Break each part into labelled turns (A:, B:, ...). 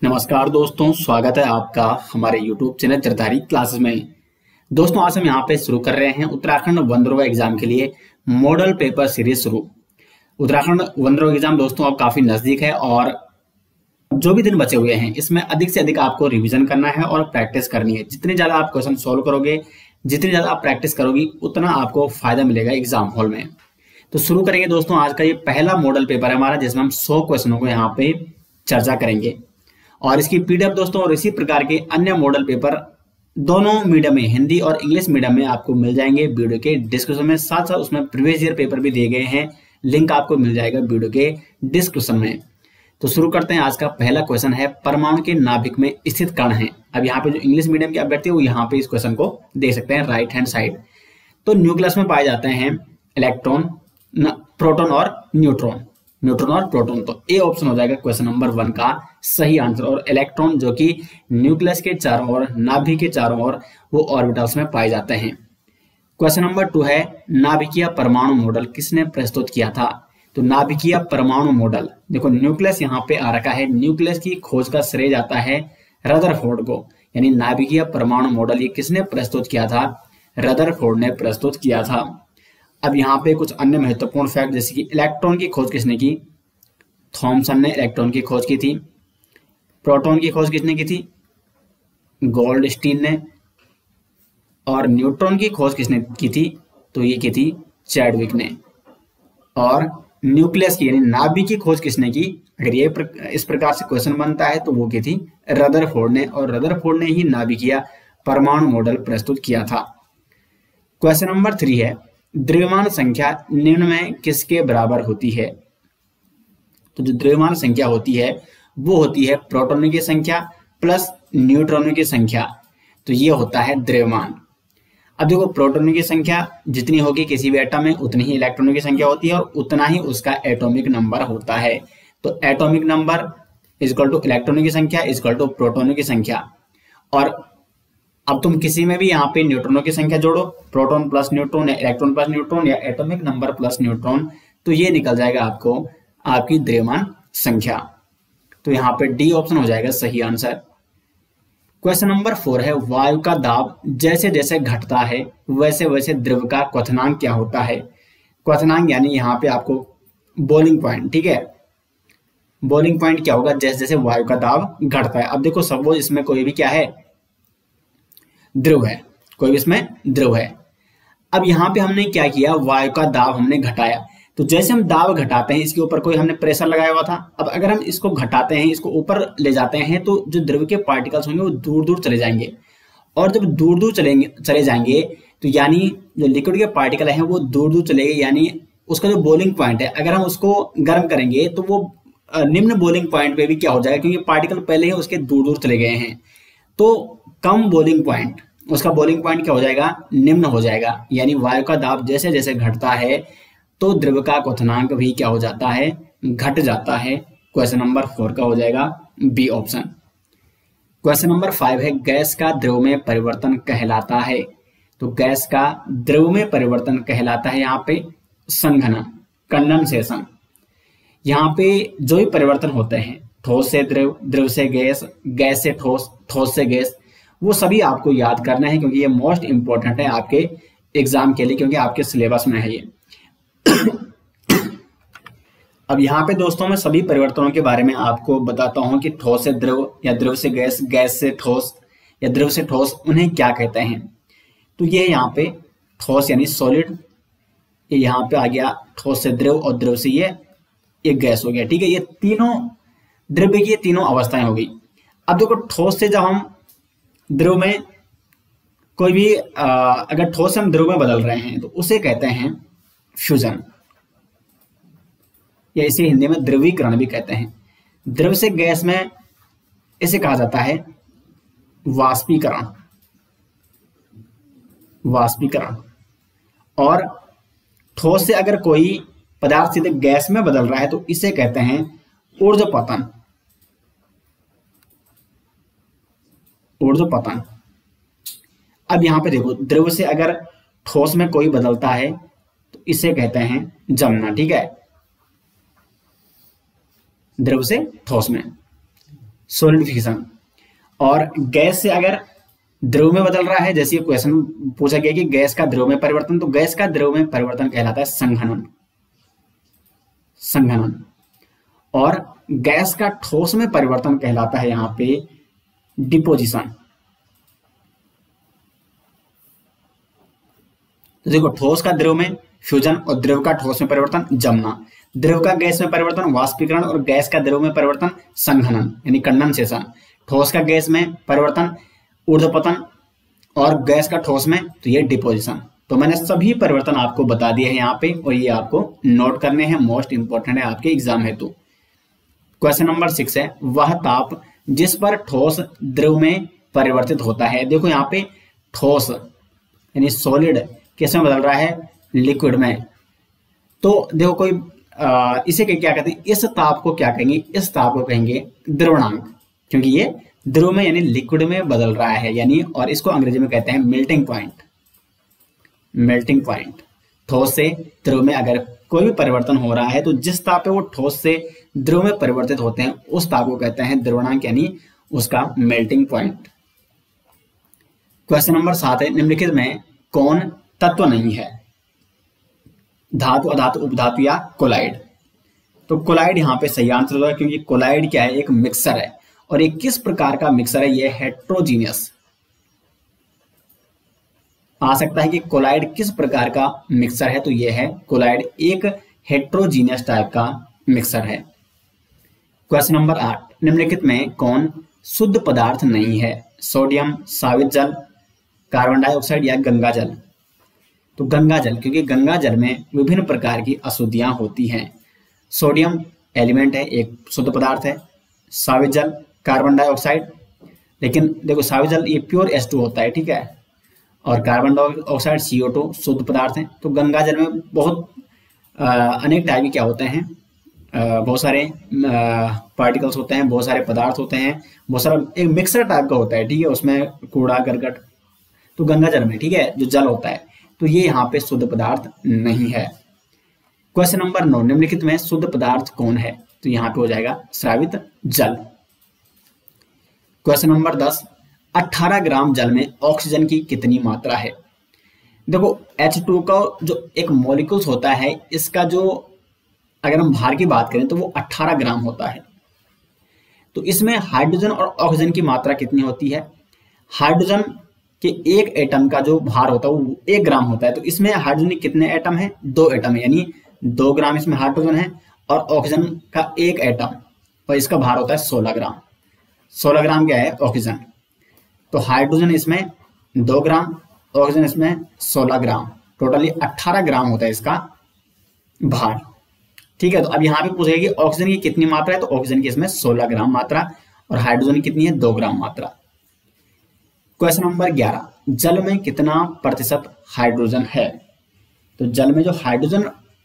A: नमस्कार दोस्तों, स्वागत है आपका हमारे YouTube चैनल चरधारी क्लासेस में। दोस्तों आज हम यहाँ पे शुरू कर रहे हैं उत्तराखंड वन रेलवे एग्जाम के लिए मॉडल पेपर सीरीज शुरू। उत्तराखंड वन रेलवे एग्जाम दोस्तों अब काफी नजदीक है और जो भी दिन बचे हुए हैं इसमें अधिक से अधिक आपको रिविजन करना है और प्रैक्टिस करनी है। जितने ज्यादा आप क्वेश्चन सोल्व करोगे, जितनी ज्यादा आप प्रैक्टिस करोगी, उतना आपको फायदा मिलेगा एग्जाम हॉल में। तो शुरू करेंगे दोस्तों। आज का ये पहला मॉडल पेपर है हमारा, जिसमें हम 100 क्वेश्चनों को यहाँ पे चर्चा करेंगे और इसकी पीडीएफ दोस्तों और इसी प्रकार के अन्य मॉडल पेपर दोनों मीडियम में, हिंदी और इंग्लिश मीडियम में आपको मिल जाएंगे वीडियो के डिस्क्रिप्शन में। साथ साथ उसमें प्रीवियस ईयर पेपर भी दिए गए हैं, लिंक आपको मिल जाएगा वीडियो के डिस्क्रिप्शन में। तो शुरू करते हैं। आज का पहला क्वेश्चन है, परमाणु के नाभिक में स्थित कण है। अब यहाँ पे जो इंग्लिश मीडियम के अभ्यर्थी है वो यहाँ पे इस क्वेश्चन को देख सकते हैं राइट हैंड साइड। तो न्यूक्लियस में पाए जाते हैं इलेक्ट्रॉन, प्रोटॉन और न्यूट्रॉन। न्यूट्रॉन और प्रोटॉन, तो ए ऑप्शन हो जाएगा क्वेश्चन नंबर 1 का सही आंसर। और इलेक्ट्रॉन जो कि न्यूक्लियस के चारों ओर, नाभिक के चारों ओर वो ऑर्बिटल्स में पाए जाते हैं। क्वेश्चन नंबर 2 है, नाभिकीय परमाणु मॉडल किसने प्रस्तुत किया था। तो नाभिकीय परमाणु मॉडल, देखो न्यूक्लियस यहाँ पे आ रखा है, न्यूक्लियस की खोज का श्रेय जाता है रदरफोर्ड को। यानी नाभिकीय परमाणु मॉडल ये किसने प्रस्तुत किया था, रदरफोर्ड ने प्रस्तुत किया था। अब यहाँ पे कुछ अन्य महत्वपूर्ण फैक्ट, जैसे कि इलेक्ट्रॉन की खोज किसने की, थॉमसन ने इलेक्ट्रॉन की खोज की थी। प्रोटॉन की खोज किसने की थी, गोल्डस्टीन ने। और न्यूट्रॉन की खोज किसने की थी, तो ये की थी चैडविक ने। और न्यूक्लियस की यानी नाभिक की खोज किसने की, अगर ये इस प्रकार से क्वेश्चन बनता है तो वो की थी रदरफोर्ड ने। और रदरफोर्ड ने ही नाभिकीय परमाणु मॉडल प्रस्तुत किया था। क्वेश्चन नंबर 3 है, द्रव्यमान संख्या निम्न में किसके बराबर होती है। तो जो द्रव्यमान संख्या होती है वो होती है प्रोटॉनों की संख्या प्लस न्यूट्रॉनों की संख्या। तो ये होता है द्रव्यमान। अब देखो, प्रोटॉनों की संख्या जितनी होगी किसी भी एटम में, उतनी ही इलेक्ट्रॉनों की संख्या होती है और उतना ही उसका एटॉमिक नंबर होता है। तो एटॉमिक नंबर इक्वल टू इलेक्ट्रॉनों की संख्या इक्वल टू प्रोटॉनों की संख्या। और अब तुम किसी में भी यहाँ पे न्यूट्रॉनों की संख्या जोड़ो, प्रोटॉन प्लस न्यूट्रॉन या इलेक्ट्रॉन प्लस न्यूट्रॉन या एटॉमिक नंबर प्लस न्यूट्रॉन, तो ये निकल जाएगा आपको आपकी द्रव्यमान संख्या। तो यहाँ पे डी ऑप्शन हो जाएगा सही आंसर। क्वेश्चन नंबर 4 है, वायु का दाब जैसे जैसे घटता है वैसे वैसे द्रव का क्वथनांक क्या होता है। क्वथनांक यानी यहाँ पे आपको बॉइलिंग पॉइंट, ठीक है, बॉइलिंग पॉइंट क्या होगा जैसे जैसे वायु का दाब घटता है। अब देखो सपोज इसमें कोई भी क्या है, ध्रुव है, कोई भी इसमें ध्रुव है। अब यहाँ पे हमने क्या किया, वायु का दाब हमने घटाया। तो जैसे हम दाब घटाते हैं, इसके ऊपर कोई हमने प्रेशर लगाया हुआ था। अब अगर हम इसको घटाते हैं, इसको ऊपर ले जाते हैं, तो जो द्रव के पार्टिकल्स होंगे वो दूर दूर चले जाएंगे। और जब दूर दूर चले जाएंगे तो यानी जो लिक्विड के पार्टिकल हैं वो दूर दूर चले गए, यानी उसका जो बॉइलिंग पॉइंट है, अगर हम उसको गर्म करेंगे तो वो निम्न बॉइलिंग पॉइंट पे भी क्या हो जाएगा, क्योंकि पार्टिकल पहले ही उसके दूर दूर चले गए हैं। तो कम बॉइलिंग पॉइंट, उसका बॉइलिंग पॉइंट क्या हो जाएगा, निम्न हो जाएगा। यानी वायु का दाब जैसे जैसे घटता है तो द्रव का क्वथनांक भी क्या हो जाता है, घट जाता है। क्वेश्चन नंबर 4 का हो जाएगा बी ऑप्शन। क्वेश्चन नंबर 5 है, गैस का द्रव में परिवर्तन कहलाता है। तो गैस का द्रव में परिवर्तन कहलाता है यहाँ पे संघनन, कंडेंसेशन। यहाँ पे जो भी परिवर्तन होते हैं, ठोस से द्रव, द्रव से गैस, गैस से ठोस, ठोस से गैस, वो सभी आपको याद करना है, क्योंकि ये मोस्ट इंपॉर्टेंट है आपके एग्जाम के लिए, क्योंकि आपके सिलेबस में है ये। अब यहाँ पे दोस्तों मैं सभी परिवर्तनों के बारे में आपको बताता हूं कि ठोस से द्रव या द्रव से गैस, गैस से ठोस या द्रव से ठोस, उन्हें क्या कहते हैं। तो ये यहाँ पे ठोस यानी सॉलिड, ये यहाँ पे आ गया ठोस से द्रव और द्रव से ये गैस हो गया, ठीक है। ये तीनों द्रव्य की ये तीनों अवस्थाएं हो गई। अब देखो, ठोस से जब हम द्रव में कोई भी अगर ठोस से हम द्रव में बदल रहे हैं तो उसे कहते हैं फ्यूजन, या इसे हिंदी में द्रवीकरण भी कहते हैं। द्रव से गैस में इसे कहा जाता है वाष्पीकरण, वाष्पीकरण। और ठोस से अगर कोई पदार्थ सीधे गैस में बदल रहा है तो इसे कहते हैं ऊर्ध्वपतन, ऊर्ध्वपतन। अब यहां पे देखो, द्रव से अगर ठोस में कोई बदलता है तो इसे कहते हैं जमना, ठीक है, द्रव से ठोस में। सोलिडिफिकेशन। और गैस से अगर द्रव में बदल रहा है, जैसे क्वेश्चन पूछा गया कि गैस का द्रव में परिवर्तन, तो गैस का द्रव में परिवर्तन कहलाता है संघनन। संघनन। और गैस का ठोस में परिवर्तन कहलाता है यहां पे डिपोजिशन। तो देखो, ठोस का द्रव में फ्यूजन और द्रव का ठोस में परिवर्तन जमना, द्रव का गैस में परिवर्तन वाष्पीकरण और गैस का द्रव में परिवर्तन संघनन यानी कंडेंसेशन, ठोस का गैस में परिवर्तन ऊर्ध्वपतन और गैस का ठोस में तो ये डिपोजिशन। तो मैंने सभी परिवर्तन आपको बता दिए हैं यहाँ पे और ये आपको नोट करने हैं, मोस्ट इंपोर्टेंट है आपके एग्जाम हेतु। क्वेश्चन नंबर 6 है, वह ताप जिस पर ठोस द्रव में परिवर्तित होता है। देखो यहाँ पे ठोस यानी सॉलिड किस में बदल रहा है, लिक्विड में। तो देखो कोई इसे क्या कहते हैं, इस ताप को क्या कहेंगे, इस ताप को कहेंगे द्रवणांक, क्योंकि ये द्रव में यानी लिक्विड में बदल रहा है यानी, और इसको अंग्रेजी में कहते हैं मेल्टिंग पॉइंट। Melting point. ठोस से द्रव में अगर कोई भी परिवर्तन हो रहा है तो जिस ताप पे वो ठोस से द्रव में परिवर्तित होते हैं उस ताप को कहते हैं द्रवणांक यानी उसका मेल्टिंग पॉइंट। क्वेश्चन नंबर 7 है, निम्नलिखित में कौन तत्व नहीं है, धातु, अधातु, उपधातु या कोलाइड। तो कोलाइड यहाँ पे सही आंसर होगा, क्योंकि कोलाइड क्या है, एक मिक्सर है। और ये किस प्रकार का मिक्सर है, ये हेट्रोजीनियस। आ सकता है कि कोलाइड किस प्रकार का मिक्सर है, तो ये है कोलाइड एक हेट्रोजीनियस टाइप का मिक्सर है। क्वेश्चन नंबर 8, निम्नलिखित में कौन शुद्ध पदार्थ नहीं है, सोडियम, सावित जल, कार्बन डाइऑक्साइड या गंगा जल। तो गंगा जल, क्योंकि गंगा जल में विभिन्न प्रकार की अशुद्धियां होती हैं। सोडियम एलिमेंट है, एक शुद्ध पदार्थ है। सावित जल कार्बन डाइऑक्साइड, लेकिन देखो सावित जल ये प्योर H2 होता है, ठीक है, और कार्बन डाइऑक्साइड CO2 शुद्ध पदार्थ है। तो गंगा जल में बहुत अनेक टाइप के क्या होते हैं, बहुत सारे पार्टिकल्स होते हैं, बहुत सारे पदार्थ होते हैं, बहुत सारा एक मिक्सर टाइप का होता है, ठीक है, उसमें कूड़ा करकट। तो गंगा जल में, ठीक है, जो जल होता है, तो ये यहाँ पे शुद्ध पदार्थ नहीं है। क्वेश्चन नंबर 9, निम्नलिखित में शुद्ध पदार्थ कौन है, तो यहाँ पे हो जाएगा स्रावित जल। क्वेश्चन नंबर 10, 18 ग्राम जल में ऑक्सीजन की कितनी मात्रा है। देखो H2 का जो एक मॉलिक्यूल्स होता है, इसका जो अगर हम भार की बात करें तो वो 18 ग्राम होता है। तो इसमें हाइड्रोजन और ऑक्सीजन की मात्रा कितनी होती है, हाइड्रोजन के एक एटम का जो भार होता है वो 1 ग्राम होता है। तो इसमें हाइड्रोजन के कितने एटम है, 2 एटम है, यानी 2 ग्राम इसमें हाइड्रोजन है, और ऑक्सीजन का 1 एटम, और इसका भार होता है 16 ग्राम। 16 ग्राम क्या है, ऑक्सीजन। तो हाइड्रोजन इसमें 2 ग्राम, ऑक्सीजन इसमें 16 ग्राम, टोटली 18 ग्राम होता है इसका भार, ठीक है। तो अब यहाँ पे पूछेगा कि ऑक्सीजन की कितनी मात्रा है, तो ऑक्सीजन की इसमें 16 ग्राम मात्रा, और हाइड्रोजन की कितनी है, 2 ग्राम मात्रा। क्वेश्चन नंबर 11, जल में कितना प्रतिशत हाइड्रोजन है। तो जल में जो हाइड्रोजन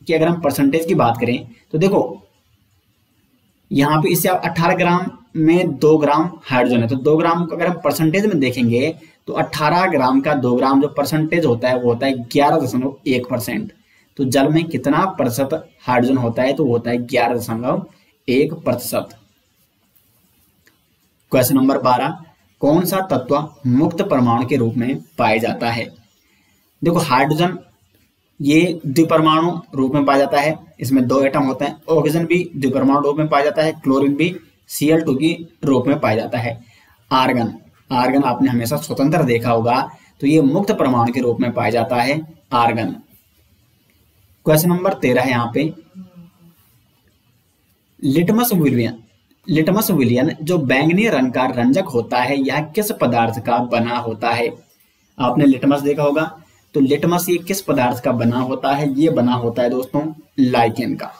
A: की अगर हम परसेंटेज की बात करें तो देखो यहाँ पे इससे आप 18 ग्राम में 2 ग्राम हाइड्रोजन है, तो 2 ग्राम को अगर हम परसेंटेज में देखेंगे तो 18 ग्राम का 2 ग्राम जो परसेंटेज होता है वो होता है 11.1%। तो जल में कितना प्रतिशत हाइड्रोजन होता है, तो वो होता है 11.1%। क्वेश्चन नंबर 12, कौन सा तत्व मुक्त परमाणु के रूप में पाया जाता है। देखो हाइड्रोजन ये द्विपरमाणु रूप में पाया जाता है, इसमें 2 एटम होते हैं। ऑक्सीजन भी द्विपरमाणु रूप में पाया जाता है, क्लोरीन भी Cl2 की रूप में पाया जाता है। आर्गन, आर्गन आपने हमेशा स्वतंत्र देखा होगा, तो ये मुक्त परमाणु के रूप में पाया जाता है आर्गन। क्वेश्चन नंबर 13 है यहाँ पे, लिटमस विलियन, लिटमस विलियन जो बैंगनी रंग का रंजक होता है, यह किस पदार्थ का बना होता है। आपने लिटमस देखा होगा, तो लिटमस ये किस पदार्थ का बना होता है, ये बना होता है दोस्तों लाइकेन का।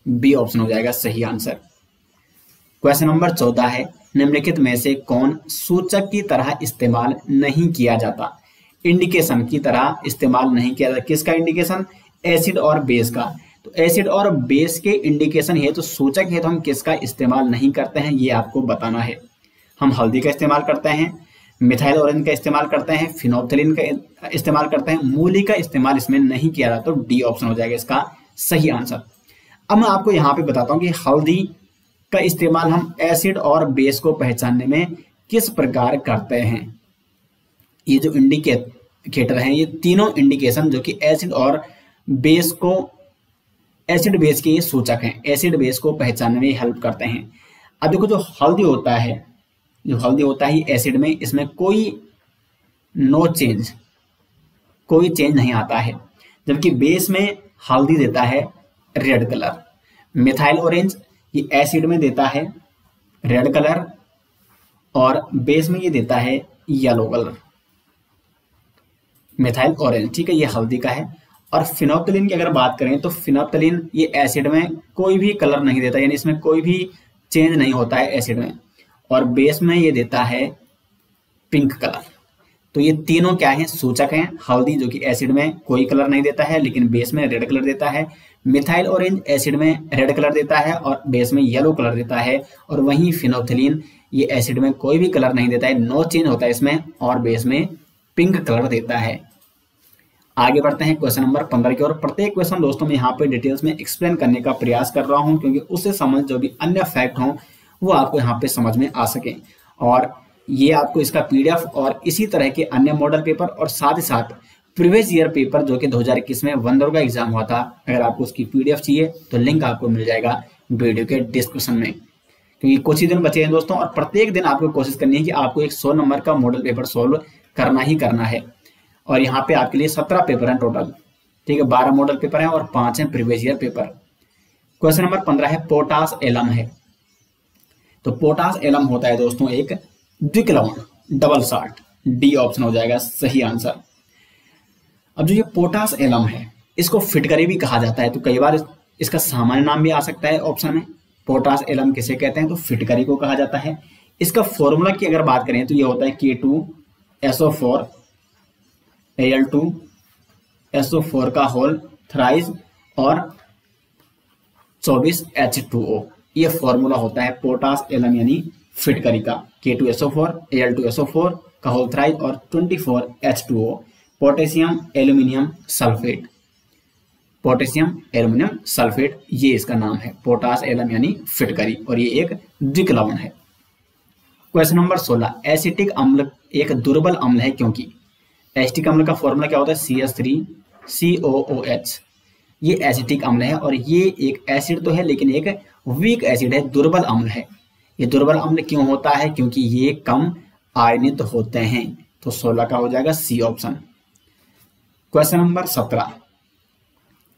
A: बी ऑप्शन हो जाएगा सही आंसर। क्वेश्चन नंबर 14 है, निम्नलिखित में से कौन सूचक की तरह इस्तेमाल नहीं किया जाता। इंडिकेशन की तरह इस्तेमाल नहीं किया जाता, किसका इंडिकेशन, एसिड और बेस का। तो एसिड और बेस के इंडिकेशन है, तो सूचक है, तो हम किसका इस्तेमाल नहीं करते हैं, ये आपको बताना है। हम हल्दी का इस्तेमाल करते हैं, मिथाइल ऑरेंज का इस्तेमाल करते हैं, फिनोल्फ्थालीन का इस्तेमाल करते हैं, मूली का इस्तेमाल इसमें नहीं किया जाता। तो डी ऑप्शन हो जाएगा इसका सही आंसर। अब मैं आपको यहाँ पे बताता हूँ कि हल्दी का इस्तेमाल हम एसिड और बेस को पहचानने में किस प्रकार करते हैं। ये जो इंडिकेटर हैं, ये तीनों इंडिकेशन जो कि एसिड और बेस को, एसिड बेस के ये सूचक हैं, एसिड बेस को पहचानने में हेल्प करते हैं। अब देखो जो हल्दी होता है, जो हल्दी होता है एसिड में, इसमें कोई नो चेंज, कोई चेंज नहीं आता है, जबकि बेस में हल्दी देता है रेड कलर। मिथाइल ऑरेंज ये एसिड में देता है रेड कलर और बेस में ये देता है येलो कलर, मिथाइल ऑरेंज, ठीक है, ये हल्दी का है। और फिनोप्थलीन की अगर बात करें तो फिनोप्थलीन ये एसिड में कोई भी कलर नहीं देता, यानी इसमें कोई भी चेंज नहीं होता है एसिड में, और बेस में ये देता है पिंक कलर। तो ये तीनों क्या हैं, सूचक हैं। हल्दी जो कि एसिड में कोई कलर नहीं देता है लेकिन बेस में रेड कलर देता है, मिथाइल ऑरेंज एसिड में रेड कलर देता है और बेस में येलो कलर देता है, और वहीं फिनोप्थलीन ये एसिड में कोई भी कलर नहीं देता है, नो चेंज होता है इसमें, और बेस में पिंक कलर देता है। आगे बढ़ते हैं क्वेश्चन नंबर 15 की ओर। प्रत्येक क्वेश्चन दोस्तों मैं यहाँ पे डिटेल्स में एक्सप्लेन करने का प्रयास कर रहा हूँ, क्योंकि उससे संबंधित जो भी अन्य फैक्ट हों वो आपको यहाँ पे समझ में आ सके। और ये आपको इसका पीडीएफ और इसी तरह के अन्य मॉडल पेपर और साथ ही साथ प्रीवियस ईयर पेपर जो कि 2021 में वनरोगा एग्जाम हुआ था, अगर आपको उसकी पीडीएफ चाहिए तो लिंक आपको मिल जाएगा वीडियो के डिस्क्रिप्शन में। क्योंकि कुछ ही दिन बचे हैं दोस्तों, और प्रत्येक दिन आपको कोशिश करनी है कि आपको एक 100 नंबर का मॉडल पेपर सोल्व करना ही करना है। और यहाँ पे आपके लिए 17 पेपर हैं टोटल, ठीक है, 12 मॉडल पेपर हैं और 5 हैं previous year paper. Question number 15 है पोटास एलम है। तो पोटास एलम होता है दोस्तों एक द्विकलवण, डबल साल्ट, डी ऑप्शन हो जाएगा सही आंसर। अब जो ये पोटास एलम है इसको फिटकरी भी कहा जाता है, तो कई बार इसका सामान्य नाम भी आ सकता है ऑप्शन में। पोटास एलम किसे कहते हैं, तो फिटकरी को कहा जाता है। इसका फॉर्मूला की अगर बात करें तो ये होता है K2SO4 Al2SO4 का होल थ्राइस और 24 H2O, ये फॉर्मूला होता है पोटास एलम यानी फिटकरी का। K2SO4 Al2SO4 का होल थ्राइस और 24 H2O, potassium aluminium sulphate, potassium aluminium sulphate, ये इसका नाम है पोटास एलम यानी फिटकरी, और ये एक द्विकलवण है। क्वेश्चन नंबर 16, एसिटिक अम्ल एक दुर्बल अम्ल है क्योंकि। एसिटिक अम्ल का फॉर्मूला क्या होता है, CH3COOH, ये एसिटिक अम्ल है और ये एक एसिड तो है लेकिन एक वीक एसिड है, दुर्बल अम्ल है। ये दुर्बल अम्ल क्यों होता है, क्योंकि ये कम आयनित होते हैं। तो 16 का हो जाएगा C option. Question number 17,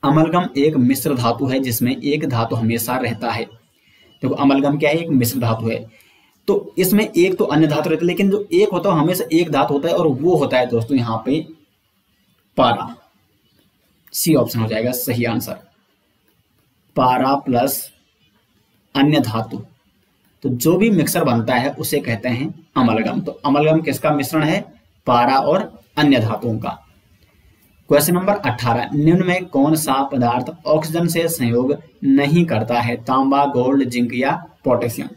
A: amalgam एक मिश्र धातु है जिसमें एक धातु हमेशा रहता है। देखो अमलगम क्या है, एक मिश्र धातु है, तो इसमें एक तो अन्य धातु रहता है, लेकिन जो एक होता है हमेशा एक धातु होता है और वो होता है दोस्तों यहाँ पे पारा। सी ऑप्शन हो जाएगा सही आंसर, पारा प्लस अन्य धातु। तो जो भी मिक्सर बनता है उसे कहते हैं अमलगम। तो अमलगम किसका मिश्रण है, पारा और अन्य धातुओं का। क्वेश्चन नंबर 18, निम्न में कौन सा पदार्थ ऑक्सीजन से संयोग नहीं करता है, तांबा, गोल्ड, जिंक या पोटेशियम।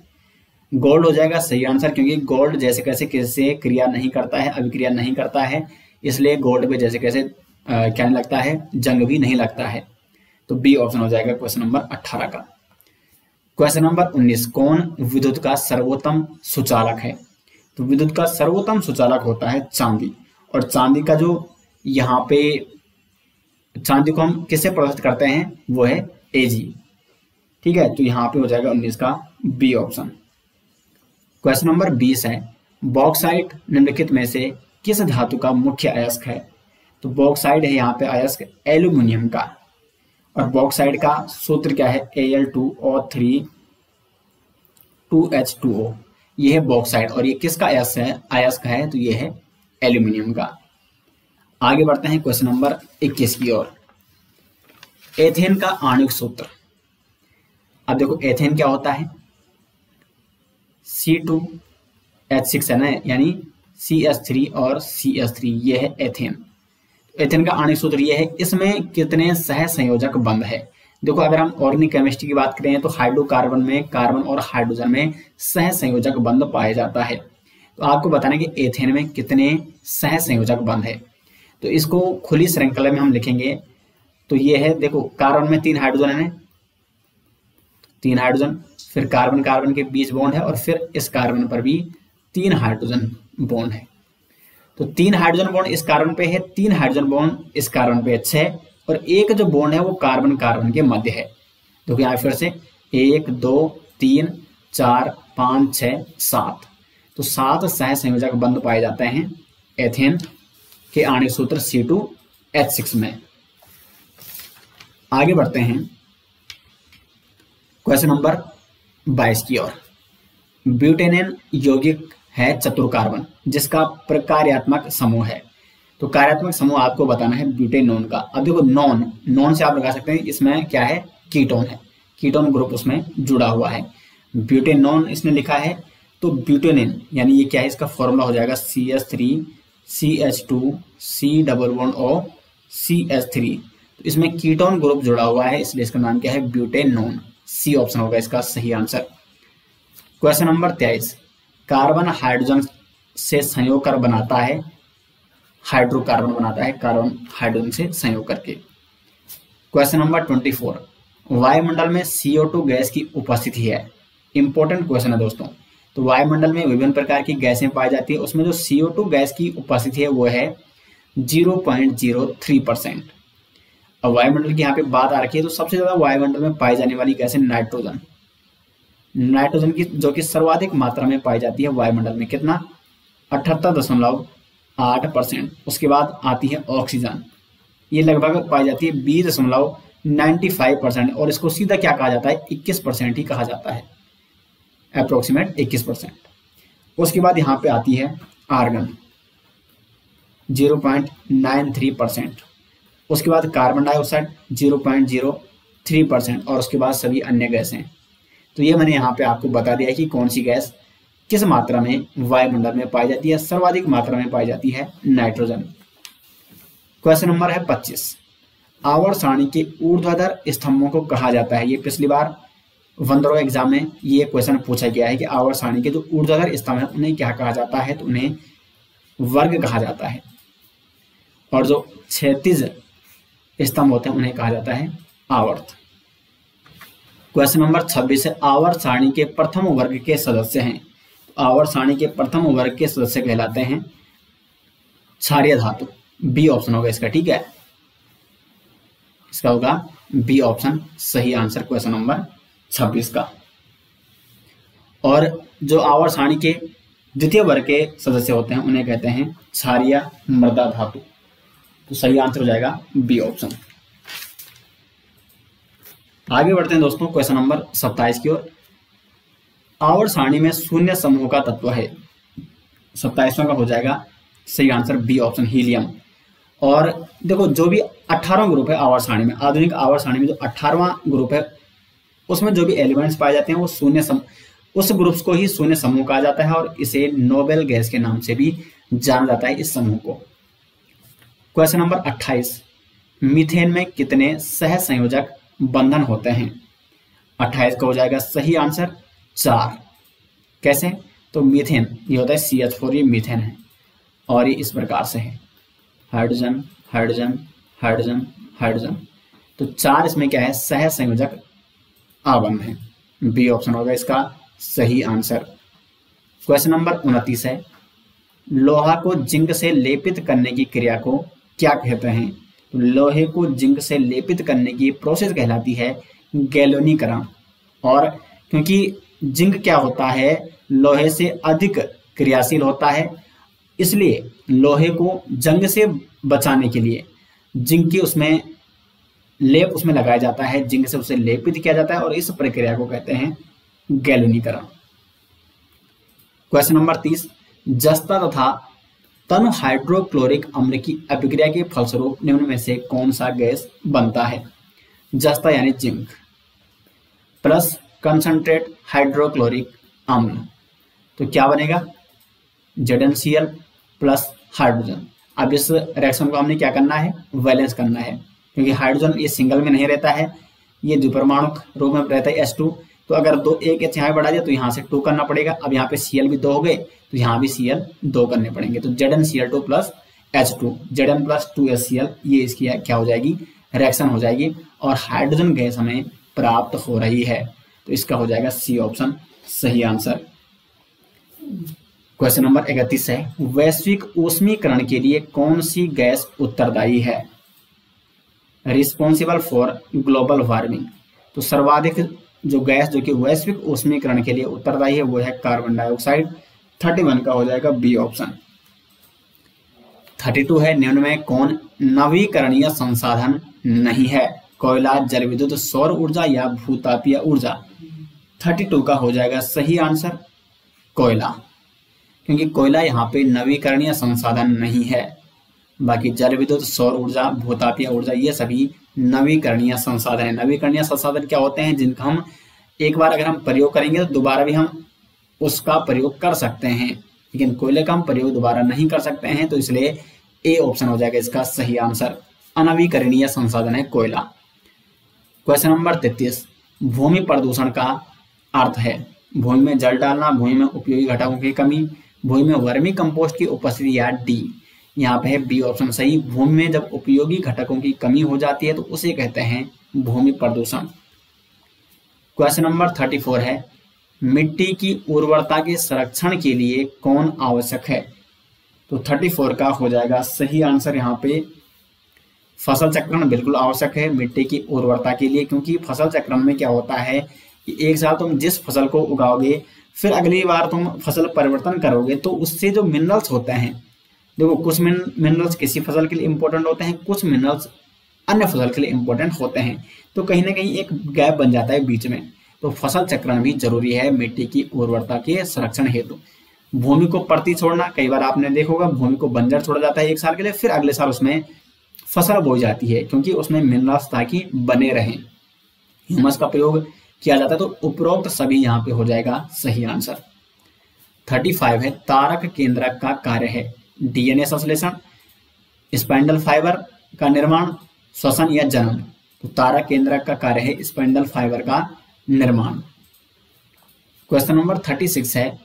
A: गोल्ड हो जाएगा सही आंसर, क्योंकि गोल्ड जैसे कैसे किससे क्रिया नहीं करता है, अभिक्रिया नहीं करता है, इसलिए गोल्ड पे जैसे कैसे क्या नहीं लगता है, जंग भी नहीं लगता है। तो बी ऑप्शन हो जाएगा क्वेश्चन नंबर 18 का। क्वेश्चन नंबर 19, कौन विद्युत का सर्वोत्तम सुचालक है। तो विद्युत का सर्वोत्तम सुचालक होता है चांदी, और चांदी का जो यहाँ पे चांदी को हम किससे प्रदर्शित करते हैं, वो है Ag, ठीक है। तो यहाँ पे हो जाएगा 19 का बी ऑप्शन। क्वेश्चन नंबर 20 है, बॉक्साइट निम्नलिखित में से किस धातु का मुख्य अयस्क है। तो बॉक्साइट है यहाँ पे अयस्क एल्यूमिनियम का, और बॉक्साइट का सूत्र क्या है, Al2O3 2H2O, ये है बॉक्साइट, और ये किसका अयस्क है, तो ये है एल्यूमिनियम का। आगे बढ़ते हैं क्वेश्चन नंबर 21 की ओर। एथेन का आणविक सूत्र। अब देखो एथेन क्या होता है, C2H6 है ना, यानी CH3 और CH3, ये है एथेन। एथेन का आणविक सूत्र ये है, इसमें कितने सह संयोजक बंध है। देखो अगर हम ऑर्गेनिक केमिस्ट्री की बात करें तो हाइड्रोकार्बन में कार्बन और हाइड्रोजन में सह संयोजक बंध पाया जाता है। तो आपको बताना कि एथेन में कितने सह संयोजक बंध है। तो इसको खुली श्रृंखला में हम लिखेंगे, तो ये है, देखो कार्बन में 3 हाइड्रोजन है, 3 हाइड्रोजन, फिर कार्बन कार्बन के बीच बॉन्ड है और फिर इस कार्बन पर भी 3 हाइड्रोजन बॉन्ड है। तो 3 हाइड्रोजन बॉन्ड इस कार्बन पे है, 3 हाइड्रोजन बॉन्ड इस कार्बन पे 6 और एक जो बॉन्ड है वो कार्बन कार्बन के मध्य है। तो यहाँ फिर से 1 2 3 4 5 6 7, तो 7 सह संयोजक बंध पाए जाते हैं एथेन के आणविक सूत्र C2H6 में। आगे बढ़ते हैं क्वेश्चन नंबर 22 की ओर। ब्यूटेनेन यौगिक है चतुर कार्बन जिसका प्रकार्यात्मक समूह है। तो कार्यात्मक समूह आपको बताना है ब्यूटेनोन का। अब देखो नॉन से आप लगा सकते हैं, इसमें क्या है, कीटोन है, कीटोन ग्रुप उसमें जुड़ा हुआ है। ब्यूटेनोन इसने लिखा है, तो ब्यूटेनेन यानी ये क्या है, इसका फॉर्मूला हो जाएगा CH3 CH2 C double bond O CH3। तो इसमें कीटोन ग्रुप जुड़ा हुआ है, इसलिए इसका नाम क्या है, ब्यूटेनोन। सी ऑप्शन होगा इसका सही answer. Question number 23, carbon hydrogen से संयोग कर बनाता है, हाइड्रोकार्बन बनाता है कार्बन हाइड्रोजन से संयोग करके। क्वेश्चन नंबर 24, वायुमंडल में CO2 गैस की उपस्थिति है। इंपॉर्टेंट क्वेश्चन है दोस्तों। तो वायुमंडल में विभिन्न प्रकार की गैसें पाई जाती है, उसमें जो CO2 गैस की उपस्थिति है वो है 0.03%। अब वायुमंडल की यहाँ पे बात आ रखी है, तो सबसे ज्यादा वायुमंडल में पाई जाने वाली गैस है नाइट्रोजन। नाइट्रोजन की जो कि सर्वाधिक मात्रा में पाई जाती है वायुमंडल में, कितना, 78.8%। उसके बाद आती है ऑक्सीजन, ये लगभग पाई जाती है 20.95%, और इसको सीधा क्या कहा जाता है, 21% ही कहा जाता है, अप्रोक्सीमेट 21%। उसके बाद यहाँ पे आती है आर्गन 0.93%। उसके बाद कार्बन डाइऑक्साइड 0.03% और उसके बाद सभी अन्य गैसें। तो ये मैंने यहाँ पे आपको बता दिया है कि कौन सी गैस किस मात्रा में वायुमंडल में पाई जाती है। सर्वाधिक मात्रा में पाई जाती है नाइट्रोजन। क्वेश्चन नंबर है 25, आवर्त सारणी के ऊर्ध्वाधर स्तंभों को कहा जाता है। ये पिछली बार 15 एग्जाम में ये क्वेश्चन पूछा गया है कि आवर्त सारणी के जो ऊर्ध्वाधर स्तंभ है उन्हें क्या कहा जाता है, तो उन्हें वर्ग कहा जाता है, और जो क्षैतिज स्तंभ होते हैं उन्हें कहा जाता है आवर्त। क्वेश्चन नंबर 26 है, आवर्त सारणी के प्रथम वर्ग के सदस्य हैं। तो आवर्त सारणी के प्रथम वर्ग के सदस्य कहलाते हैं क्षारीय धातु। बी ऑप्शन होगा इसका, ठीक है, इसका होगा बी ऑप्शन सही आंसर क्वेश्चन नंबर 26 का। और जो आवर्त सारणी के द्वितीय वर्ग के सदस्य होते हैं उन्हें कहते हैं क्षारीय मृदा धातु। तो सही आंसर हो जाएगा बी ऑप्शन। आगे बढ़ते हैं दोस्तों क्वेश्चन नंबर 27 की ओर। आवर्त सारणी में शून्य समूह का तत्व है। 27वां का हो जाएगा सही आंसर बी ऑप्शन, हीलियम। और देखो जो भी 18वां ग्रुप है आवर्त सारणी में, आधुनिक आवर्त सारणी में जो 18वां ग्रुप है उसमें जो भी एलिमेंट्स पाए जाते हैं वो शून्य उस ग्रुप्स को ही शून्य समूह कहा जाता है, और इसे नोबेल गैस के नाम से भी जाना जाता है इस समूह को। क्वेश्चन नंबर 28, मीथेन में कितने सह संयोजक बंधन होते हैं। 28 का हो जाएगा सही आंसर 4। कैसे, तो मीथेन ये होता है CH4, ये मीथेन है, और ये इस प्रकार से है हाइड्रोजन हाइड्रोजन हाइड्रोजन हाइड्रोजन। तो 4 इसमें क्या है, सह संयोजक आबंध है। बी ऑप्शन होगा इसका सही आंसर। क्वेश्चन नंबर 29 है, लोहा को जिंक से लेपित करने की क्रिया को क्या कहते हैं। तो लोहे को जिंक से लेपित करने की प्रोसेस कहलाती है गैल्वेनीकरण। और क्योंकि जिंक क्या होता है, लोहे से अधिक क्रियाशील होता है, इसलिए लोहे को जंग से बचाने के लिए जिंक की उसमें लेप उसमें लगाया जाता है, जिंक से उसे लेपित किया जाता है, और इस प्रक्रिया को कहते हैं गैल्वेनीकरण। क्वेश्चन नंबर 30, जस्ता तथा तन हाइड्रोक्लोरिक अम्ल की अभिक्रिया के फलस्वरूप निम्न में से कौन सा गैस बनता है। जस्ता यानी जिंक प्लस कंसंट्रेट हाइड्रोक्लोरिक अम्ल, तो क्या बनेगा, ZnCl प्लस हाइड्रोजन। अब इस रिएक्शन को हमने क्या करना है, बैलेंस करना है, क्योंकि हाइड्रोजन ये सिंगल में नहीं रहता है, ये द्विपरमाणुक रूप में रहता है H2। तो अगर एक H यहाँ बढ़ा दिया तो यहाँ से 2 करना पड़ेगा। अब यहाँ पे Cl भी 2 हो गए तो यहाँ भी Cl 2 करने पड़ेंगे। तो ZnCl2 plus H2, Zn plus 2HCl, ये इसकी क्या हो जाएगी, रिएक्शन हो जाएगी, और हाइड्रोजन गैस हमें प्राप्त हो रही है। तो इसका हो जाएगा सी ऑप्शन सही आंसर। क्वेश्चन नंबर 31 है, वैश्विक ऊष्मीकरण के लिए कौन सी गैस उत्तरदायी है? Responsible for global warming. तो सर्वाधिक जो गैस जो कि वैश्विक ऊष्मीकरण के लिए उत्तरदायी है वो है कार्बन डाइऑक्साइड। 31 का हो जाएगा बी ऑप्शन। 32 है, निम्न में कौन नवीकरणीय संसाधन नहीं है? कोयला, जल विद्युत, सौर ऊर्जा या भूतापीय ऊर्जा। 32 का हो जाएगा सही आंसर कोयला, क्योंकि कोयला यहाँ पे नवीकरणीय संसाधन नहीं है। बाकी जल विद्युत, सौर ऊर्जा, भूतापीय ऊर्जा ये सभी नवीकरणीय संसाधन है। नवीकरणीय संसाधन क्या होते हैं? जिनका हम एक बार अगर हम प्रयोग करेंगे तो दोबारा भी हम उसका प्रयोग कर सकते हैं, लेकिन कोयले का हम प्रयोग दोबारा नहीं कर सकते हैं। तो इसलिए ए ऑप्शन हो जाएगा इसका सही आंसर। अनवीकरणीय संसाधन है कोयला। क्वेश्चन नंबर 33, भूमि प्रदूषण का अर्थ है? भूमि में जल डालना, भूमि में उपयोगी घटकों की कमी, भूमि में वर्मी कंपोस्ट की उपस्थिति या डी। यहाँ पे है बी ऑप्शन सही। भूमि में जब उपयोगी घटकों की कमी हो जाती है तो उसे कहते हैं भूमि प्रदूषण। क्वेश्चन नंबर 34 है, मिट्टी की उर्वरता के संरक्षण के लिए कौन आवश्यक है? तो 34 का हो जाएगा सही आंसर यहाँ पे फसल चक्रण बिल्कुल आवश्यक है मिट्टी की उर्वरता के लिए, क्योंकि फसल चक्रण में क्या होता है कि एक साल तुम जिस फसल को उगाओगे फिर अगली बार तुम फसल परिवर्तन करोगे तो उससे जो मिनरल्स होते हैं, देखो कुछ मिनरल्स किसी फसल के लिए इंपॉर्टेंट होते हैं, कुछ मिनरल्स अन्य फसल के लिए इंपॉर्टेंट होते हैं, तो कहीं ना कहीं एक गैप बन जाता है बीच में। तो फसल चक्रण भी जरूरी है मिट्टी की उर्वरता के संरक्षण हेतु। भूमि को परती छोड़ना, कई बार आपने देखा होगा भूमि को बंजर छोड़ा जाता है एक साल के लिए, फिर अगले साल उसमें फसल बोई जाती है क्योंकि उसमें मिनरल्स ताकि बने रहें। ह्यूमस का प्रयोग किया जाता है। तो उपरोक्त सभी यहाँ पे हो जाएगा सही आंसर। 35 है, तारक केंद्रक का कार्य है? डीएनए संश्लेषण, स्पाइंडल फाइबर का निर्माण, श्वसन या जनन। तो तारक केंद्रक का कार्य है स्पाइंडल फाइबर का निर्माण। क्वेश्चन नंबर 36 है,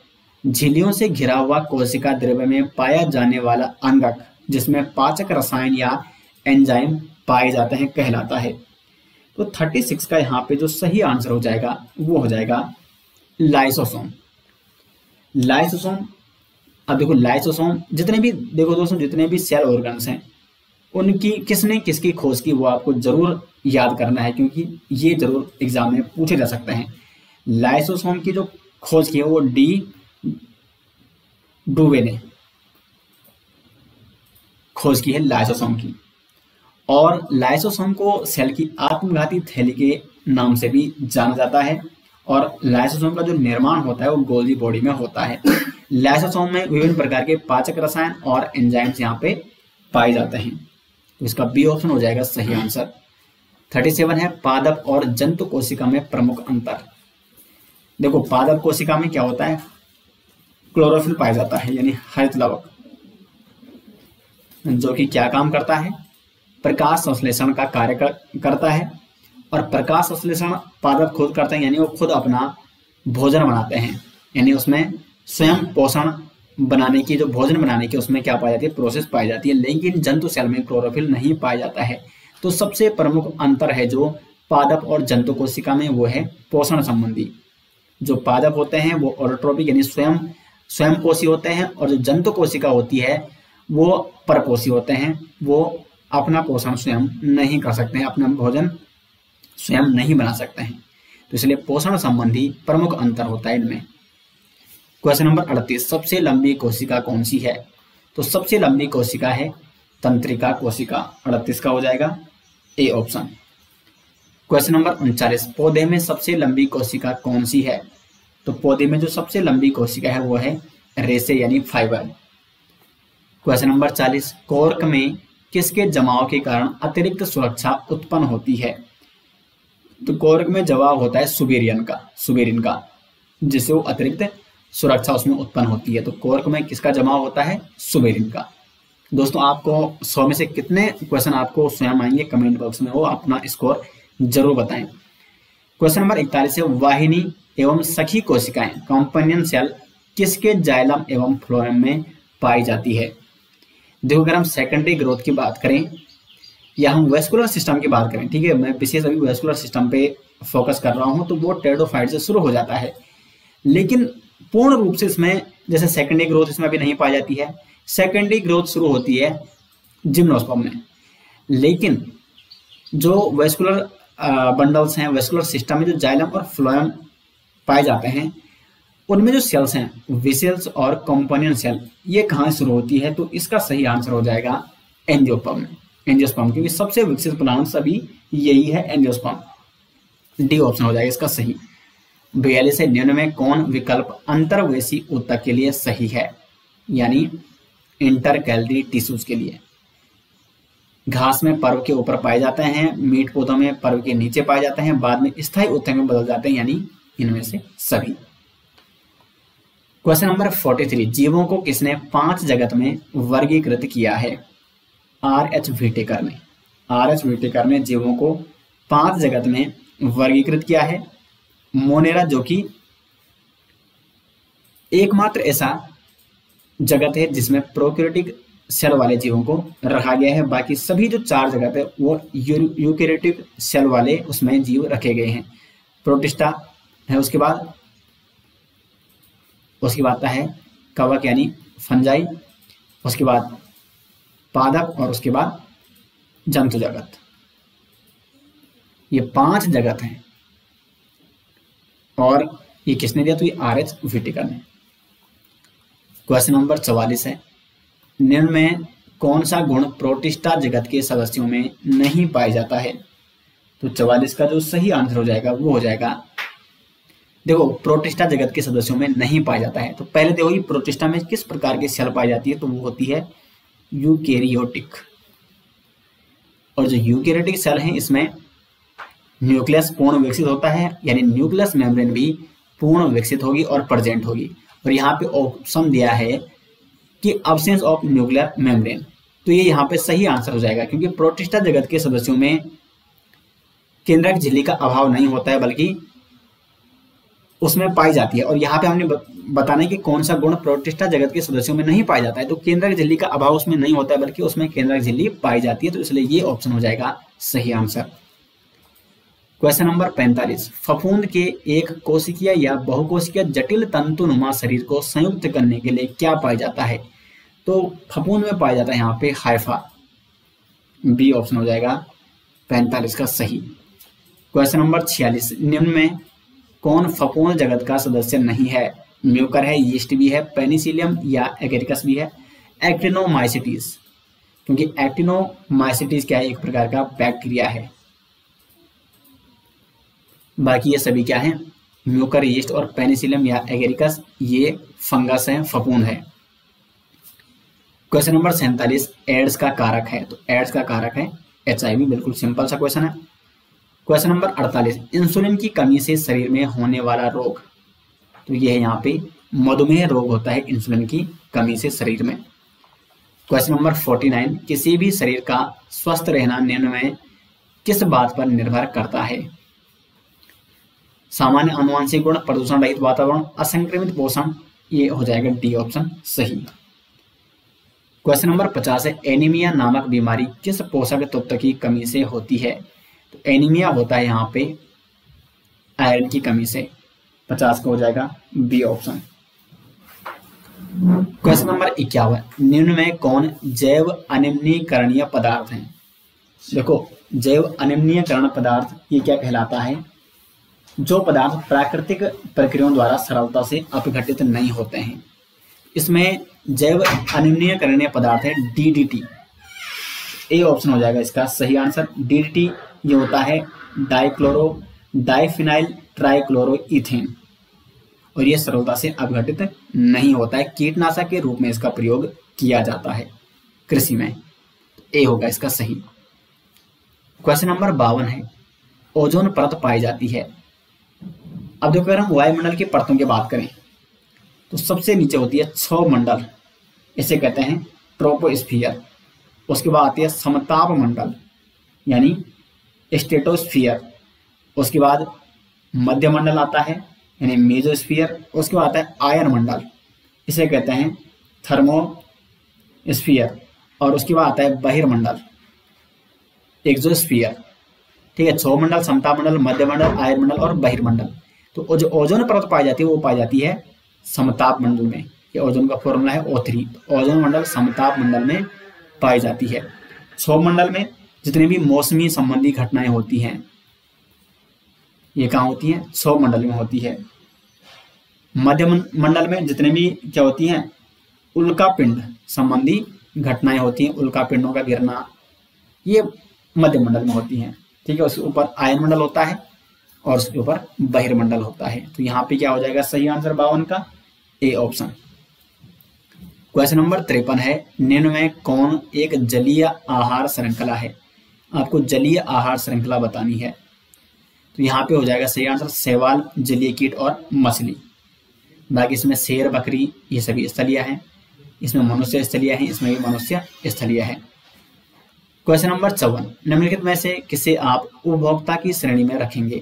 A: झिल्लियों से घिरा हुआ कोशिका द्रव्य में पाया जाने वाला अंगक जिसमें पाचक रसायन या एंजाइम पाए जाते हैं कहलाता है? तो 36 का यहाँ पे जो सही आंसर हो जाएगा वो हो जाएगा लाइसोसोम। लाइसोसोम, अब देखो लाइसोसोम जितने भी देखो दोस्तों जितने भी सेल ऑर्गन्स हैं उनकी किसने किसकी खोज की वो आपको जरूर याद करना है, क्योंकि ये जरूर एग्जाम में पूछे जा सकते हैं। लाइसोसोम की जो खोज की है वो डी डुवे ने खोज की है लाइसोसोम की। और लाइसोसोम को सेल की आत्मघाती थैली के नाम से भी जाना जाता है। और लाइसोसोम का जो निर्माण होता है वो गोल्गी बॉडी में होता है। लाइसोसोम में विभिन्न प्रकार के पाचक रसायन और एंजाइम्स यहाँ पे पाए जाते हैं। तो इसका बी ऑप्शन हो जाएगा सही आंसर। 37 है, पादप और जंतु कोशिका में प्रमुख अंतर। देखो पादप कोशिका में क्या होता है, क्लोरोफिल पाया जाता है यानी हरित लवक, जो कि क्या काम करता है, प्रकाश संश्लेषण का कार्य करता है। और प्रकाश संश्लेषण पादप खुद करते हैं, यानी वो खुद अपना भोजन बनाते हैं, यानी उसमें स्वयं पोषण बनाने की जो भोजन बनाने की उसमें क्या पाई जाती है, प्रोसेस पाई जाती है। लेकिन जंतु सेल में क्लोरोफिल नहीं पाया जाता है। तो सबसे प्रमुख अंतर है जो पादप और जंतु कोशिका में वो है पोषण संबंधी। जो पादप होते हैं वो ऑटोट्रोपिक यानी स्वयं पोषी होते हैं, और जो जंतु कोशिका होती है वो परपोषी होते हैं, वो अपना पोषण स्वयं नहीं कर सकते हैं, अपना भोजन स्वयं नहीं बना सकते हैं। तो इसलिए पोषण संबंधी प्रमुख अंतर होता है इनमें। क्वेश्चन नंबर 38, सबसे लंबी कोशिका कौन सी है? तो सबसे लंबी कोशिका है तंत्रिका कोशिका। 38 का हो जाएगा ए ऑप्शन। क्वेश्चन नंबर 39, पौधे में सबसे लंबी कोशिका कौन सी है? तो पौधे में जो सबसे लंबी कोशिका है वो है रेशे यानी फाइबर। क्वेश्चन नंबर 40, कोर्क में किसके जमाव के कारण अतिरिक्त सुरक्षा उत्पन्न होती है? तो कोर्क में जवाब होता है सुबेरिन का, जिससे वो अतिरिक्त सुरक्षा उसमें उत्पन्न होती है। तो कोर्क में किसका जमाव होता है? सुबेरिन का। दोस्तों आपको 100 में से कितने क्वेश्चन आपको स्वयं आएंगे कमेंट बॉक्स में वो अपना स्कोर जरूर बताएं। क्वेश्चन नंबर 41 है, वाहिनी एवं सखी कोशिकाएं कंपेनियन सेल किसके जाइलम एवं फ्लोएम में पाई जाती है? देखो अगर हम सेकेंडरी ग्रोथ की बात करें या हम वेस्कुलर सिस्टम की बात करें, ठीक है, मैं विशेष अभी वेस्कुलर सिस्टम पे फोकस कर रहा हूं, तो वो टेरिडोफाइट से शुरू हो जाता है। लेकिन पूर्ण रूप से इसमें जैसे सेकेंडरी ग्रोथ इसमें अभी नहीं पाई जाती है। सेकेंडरी ग्रोथ शुरू होती है जिम्नोस्पर्म में। लेकिन जो वेस्कुलर बंडल्स हैं, वेस्कुलर सिस्टम में जो जाइलम और फ्लोएम पाए जाते हैं, उनमें जो सेल्स हैं वेसल्स और कंपोनेंट सेल, ये कहाँ शुरू होती है? तो इसका सही आंसर हो जाएगा एंजियोस्पर्म में। एंजियोस्पर्म, क्योंकि सबसे विकसित प्लांट्स अभी यही है एंजियोस्पर्म। डी ऑप्शन हो जाएगा इसका सही। 42 से 99 में कौन विकल्प अंतर्वेशी ऊतक के लिए सही है, यानी इंटरकैलरी टिश्यूज के लिए? घास में पर्व के ऊपर पाए जाते हैं, मीट पौधों में पर्व के नीचे पाए जाते हैं, बाद में स्थायी ऊतक में बदल जाते हैं, यानी इनमें से सभी। क्वेश्चन नंबर 43, जीवों को किसने 5 जगत में वर्गीकृत किया है? R.H. व्हिटेकर ने। R.H. व्हिटेकर ने जीवों को 5 जगत में वर्गीकृत किया है। मोनेरा, जो कि एकमात्र ऐसा जगत है जिसमें प्रोकैरियोटिक सेल वाले जीवों को रखा गया है। बाकी सभी जो 4 जगत है वो यूकैरियोटिक सेल वाले उसमें जीव रखे गए हैं। प्रोटिस्टा है, उसके बाद आता है कवक यानी फंजाई, उसके बाद पादप और उसके बाद जंतु जगत। ये 5 जगत हैं और ये किसने दिया? तो ये R.H. व्हिटेकर ने। क्वेश्चन नंबर 44 है, निम्न में कौन सा गुण प्रोटिस्टा जगत के सदस्यों में नहीं पाया जाता है? तो 44 का जो सही आंसर हो जाएगा वो हो जाएगा, देखो प्रोटिस्टा जगत के सदस्यों में नहीं पाया जाता है। तो पहले देखो ये प्रोटिस्टा में किस प्रकार की सेल पाई जाती है? तो वो होती है यूकैरियोटिक। और जो यूकैरियोटिक सेल हैं इसमें न्यूक्लियस पूर्ण विकसित होता है, यानी न्यूक्लियस मेम्ब्रेन भी पूर्ण विकसित होगी और प्रेजेंट होगी। और यहाँ पे ऑप्शन दिया है कि अब्सेंस ऑफ न्यूक्लियर मेम्ब्रेन, तो ये यहाँ पे सही आंसर हो जाएगा, क्योंकि प्रोटिस्टा जगत के सदस्यों में केंद्रक झिल्ली का अभाव नहीं होता है बल्कि उसमें पाई जाती है। और यहाँ पे हमने बताना है कि कौन सा गुण प्रोटिस्टा जगत के सदस्यों में नहीं पाया जाता है। तो केंद्रक झिल्ली का अभाव उसमें नहीं होता है बल्कि उसमें केंद्रक झिल्ली पाई जाती है, तो इसलिए ये ऑप्शन हो जाएगा सही आंसर। क्वेश्चन नंबर 45, फफूंद के एक कोशिकीय या बहुकोशिकीय जटिल तंतुनुमा शरीर को संयुक्त करने के लिए क्या पाया जाता है? तो फफूंद में पाया जाता है यहाँ पे हाइफा। बी ऑप्शन हो जाएगा 45 का सही। क्वेश्चन नंबर 46, निम्न में कौन फफूंद जगत का सदस्य नहीं है? म्यूकर है, यीस्ट भी है, पेनिसिलियम या एगेरिकस भी है, एक्टिनोमाइसिटीज, क्योंकि एक्टिनोमाइसिटीज क्या है? एक प्रकार का बैक्टीरिया है। बाकी ये सभी क्या है? म्यूकर, यीस्ट और पेनिसिलियम या एगेरिकस, ये फंगस है, फफूंद है। क्वेश्चन नंबर 47, एड्स का कारक है? तो एड्स का कारक है HIV, बिल्कुल सिंपल सा क्वेश्चन है। क्वेश्चन नंबर 48, इंसुलिन की कमी से शरीर में होने वाला रोग? तो ये है यहाँ पे मधुमेह रोग होता है इंसुलिन की कमी से शरीर में। क्वेश्चन नंबर 49, किसी भी शरीर का स्वस्थ रहना निम्न में किस बात पर निर्भर करता है? सामान्य आनुवंशिक गुण, प्रदूषण रहित वातावरण, असंक्रमित पोषण, ये हो जाएगा डी ऑप्शन सही। क्वेश्चन नंबर 50 है, एनीमिया नामक बीमारी किस पोषक तत्व की कमी से होती है? तो एनीमिया होता है यहाँ पे आयरन की कमी से। 50 का हो जाएगा बी ऑप्शन। क्वेश्चन नंबर 51, निम्न में कौन जैव अनिम्नीकरणीय पदार्थ है? देखो जैव अनिम्नीकरण पदार्थ ये क्या कहलाता है? जो पदार्थ प्राकृतिक प्रक्रियाओं द्वारा सरलता से अपघटित नहीं होते हैं। इसमें जैव अनिम्नीकरणीय पदार्थ है DDT। ए ऑप्शन हो जाएगा इसका सही आंसर। DDT ये होता है डाइफिनाइल ट्राइक्लोरोइथेन और ये सरलता से अपघटित नहीं होता है। कीटनाशक के रूप में इसका प्रयोग किया जाता है कृषि में। ए होगा इसका सही। क्वेश्चन नंबर 52 है, ओजोन परत पाई जाती है। अब देखो अगर हम वायुमंडल की परतों की बात करें तो सबसे नीचे होती है क्षोभ मंडल, इसे कहते हैं ट्रोपोस्फियर। उसके बाद आती है समताप मंडल यानी स्ट्रेटोस्फियर। उसके बाद मध्य मंडल आता है यानी मेजोस्फियर। उसके बाद आता है आयन मंडल, इसे कहते हैं थर्मोस्फियर। और उसके बाद आता है बहिर्मंडल एक्सोस्फीयर, ठीक है। क्षोभमंडल, समतापमंडल, मध्यमंडल, आयनमंडल और बहिर्मंडल। तो जो ओजोन परत पाई जाती है वो पाई जाती है समताप मंडल में। ये ओजोन का फॉर्मूला है O3। ओजोन मंडल समताप मंडल में पाई जाती है। क्षोभमंडल में जितनी भी मौसमी संबंधी घटनाएं होती हैं ये कहाँ होती हैं? क्षोभमंडल में होती है। मध्य मंडल में जितने भी क्या होती हैं? उल्कापिंड संबंधी घटनाएं होती हैं, उल्कापिंडों का गिरना, ये मध्य मंडल में होती हैं, ठीक है। उसके ऊपर आयन मंडल होता है और उसके ऊपर बहिर्मंडल होता है। तो यहाँ पे क्या हो जाएगा सही आंसर 52 का ए ऑप्शन। क्वेश्चन नंबर 53 है, निम्न में कौन एक जलीय आहार श्रृंखला है? आपको जलीय आहार श्रृंखला बतानी है। तो यहाँ पे हो जाएगा सही आंसर शैवाल, जलीय कीट और मछली। बाकी इसमें शेर, बकरी ये सभी स्थलीय हैं, इसमें मनुष्य स्थलीय है, इसमें भी मनुष्य स्थलीय है। क्वेश्चन नंबर 54, निम्नलिखित में से किसे आप उपभोक्ता की श्रेणी में रखेंगे?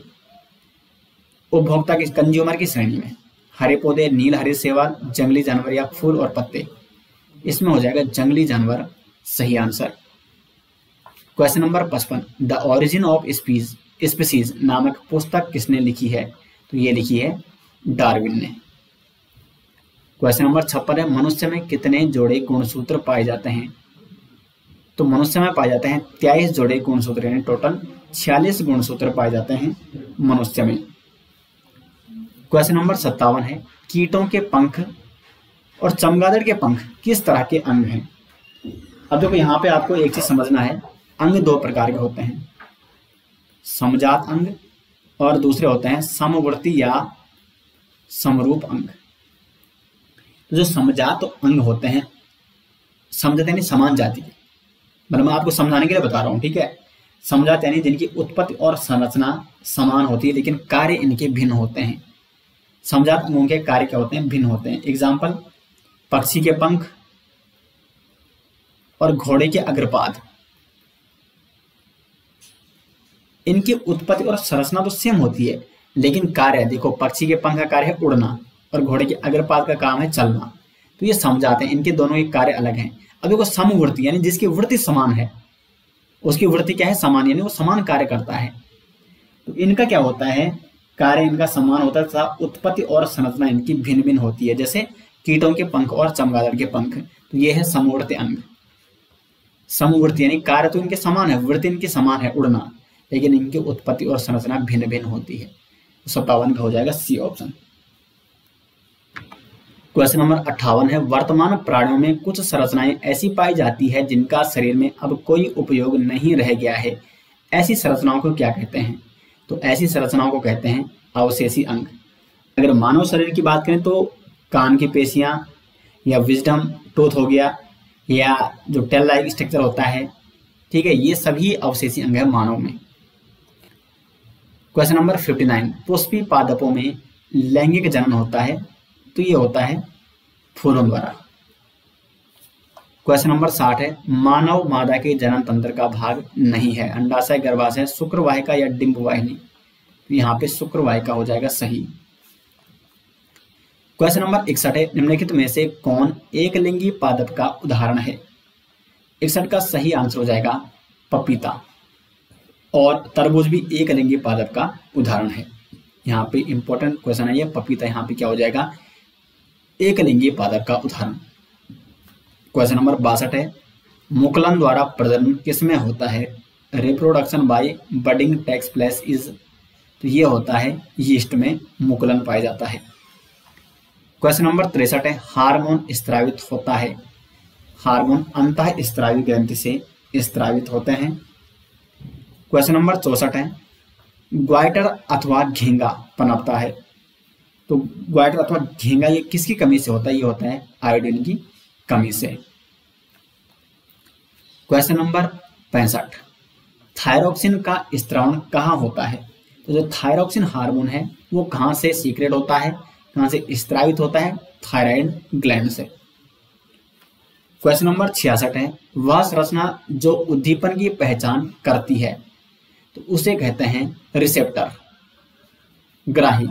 A: उपभोक्ता की, कंज्यूमर की श्रेणी में हरे पौधे, नील हरे शैवाल, जंगली जानवर या फूल और पत्ते। इसमें हो जाएगा जंगली जानवर सही answer. Question number 55, the origin of species नामक पुस्तक किसने लिखी है? तो ये लिखी है डार्विन ने। क्वेश्चन नंबर 56 है, मनुष्य में कितने जोड़े गुणसूत्र पाए जाते हैं? तो मनुष्य में पाए जाते हैं 23 जोड़े गुणसूत्र, यानी टोटल 46 गुणसूत्र पाए जाते हैं मनुष्य में। क्वेश्चन नंबर 57 है, कीटों के पंख और चमगादड़ के पंख किस तरह के अंग हैं? अब देखो यहाँ पे आपको एक चीज समझना है, अंग दो प्रकार के होते हैं, समजात अंग और दूसरे होते हैं समवर्ती या समरूप अंग। तो जो समजात अंग होते हैं, समझते यानी समान जाति के, मतलब मैं आपको समझाने के लिए बता रहा हूं, ठीक है। समजात यानी जिनकी उत्पत्ति और संरचना समान होती है लेकिन कार्य इनके भिन्न होते हैं। समजात अंगों के कार्य क्या होते हैं? भिन्न होते हैं। एग्जाम्पल, पक्षी के पंख और घोड़े के अग्रपाद, इनकी उत्पत्ति और संरचना तो सेम होती है लेकिन कार्य, देखो पक्षी के पंख का कार्य है उड़ना और घोड़े के अग्रपाद का काम है चलना, तो ये समझाते हैं, इनके दोनों के कार्य अलग हैं। अब देखो समवृत्ति यानी जिसकी वृत्ति समान है, उसकी वृत्ति क्या है? समान, यानी वो समान कार्य करता है। तो इनका क्या होता है? कार्य इनका समान होता है तथा उत्पत्ति और संरचना इनकी भिन्न भिन्न होती है, जैसे कीटों के पंख और चमगादड़ के पंख। तो ये है समवर्ती अंग। समवर्ती यानी कार्य तो इनके समान है, वृत्ति इनकी समान है उड़ना, लेकिन इनकी उत्पत्ति और संरचना भिन्न भिन्न होती है। 57 का हो जाएगा सी ऑप्शन। क्वेश्चन नंबर 58 है, वर्तमान प्राणियों में कुछ संरचनाएं ऐसी पाई जाती है जिनका शरीर में अब कोई उपयोग नहीं रह गया है, ऐसी संरचनाओं को क्या कहते हैं? तो ऐसी संरचनाओं को कहते हैं अवशेषी अंग। अगर मानव शरीर की बात करें तो कान की पेशियां या विजडम टूथ हो गया या जो टेल लाइक स्ट्रक्चर होता है, ठीक है, ये सभी अवशेषी अंग है मानव में। क्वेश्चन नंबर 59, पुष्पी पादपों में लैंगिक जनन होता है, तो ये होता है फूलों द्वारा। क्वेश्चन नंबर 60 है, मानव मादा के जनन तंत्र का भाग नहीं है, अंडाशय, गर्भाशय, शुक्रवाहिका या डिंब वाहिनी। तो यहाँ पे शुक्रवाहिका हो जाएगा सही। क्वेश्चन नंबर 61 है, निम्नलिखित में से कौन एक लिंगी पादप का उदाहरण है? 61 का सही आंसर हो जाएगा पपीता, और तरबूज भी एक लिंगी पादप का उदाहरण है। यहाँ पे इंपॉर्टेंट क्वेश्चन है ये, पपीता यहाँ पे क्या हो जाएगा? एक लिंगी पादप का उदाहरण। क्वेश्चन नंबर 62 है, मुकुलन द्वारा प्रजनन किसमें होता है? Reproduction by budding takes place is, तो ये होता है यीस्ट में मुकुलन पाया जाता है। क्वेश्चन नंबर 63 है, हार्मोन स्त्रावित होता है, हार्मोन अंतः स्त्रावी ग्रंथि से स्त्रावित होते हैं। क्वेश्चन नंबर 64 है, ग्वाइटर अथवा घेंगा पनपता है, तो ग्वाइटर अथवा घेंगा ये किसकी कमी से होता है? ये होता है आयोडीन की कमी से। क्वेश्चन नंबर 65, थायरोक्सिन का स्त्रावण कहाँ होता है? तो जो थायरोक्सिन हार्मोन है वो कहाँ से सीक्रेट होता है, कहाँ से स्त्रावित होता है? थायराइड ग्लैंड से। क्वेश्चन नंबर 66 है, वह संरचना जो उद्दीपन की पहचान करती है, तो उसे कहते हैं रिसेप्टर, ग्राही,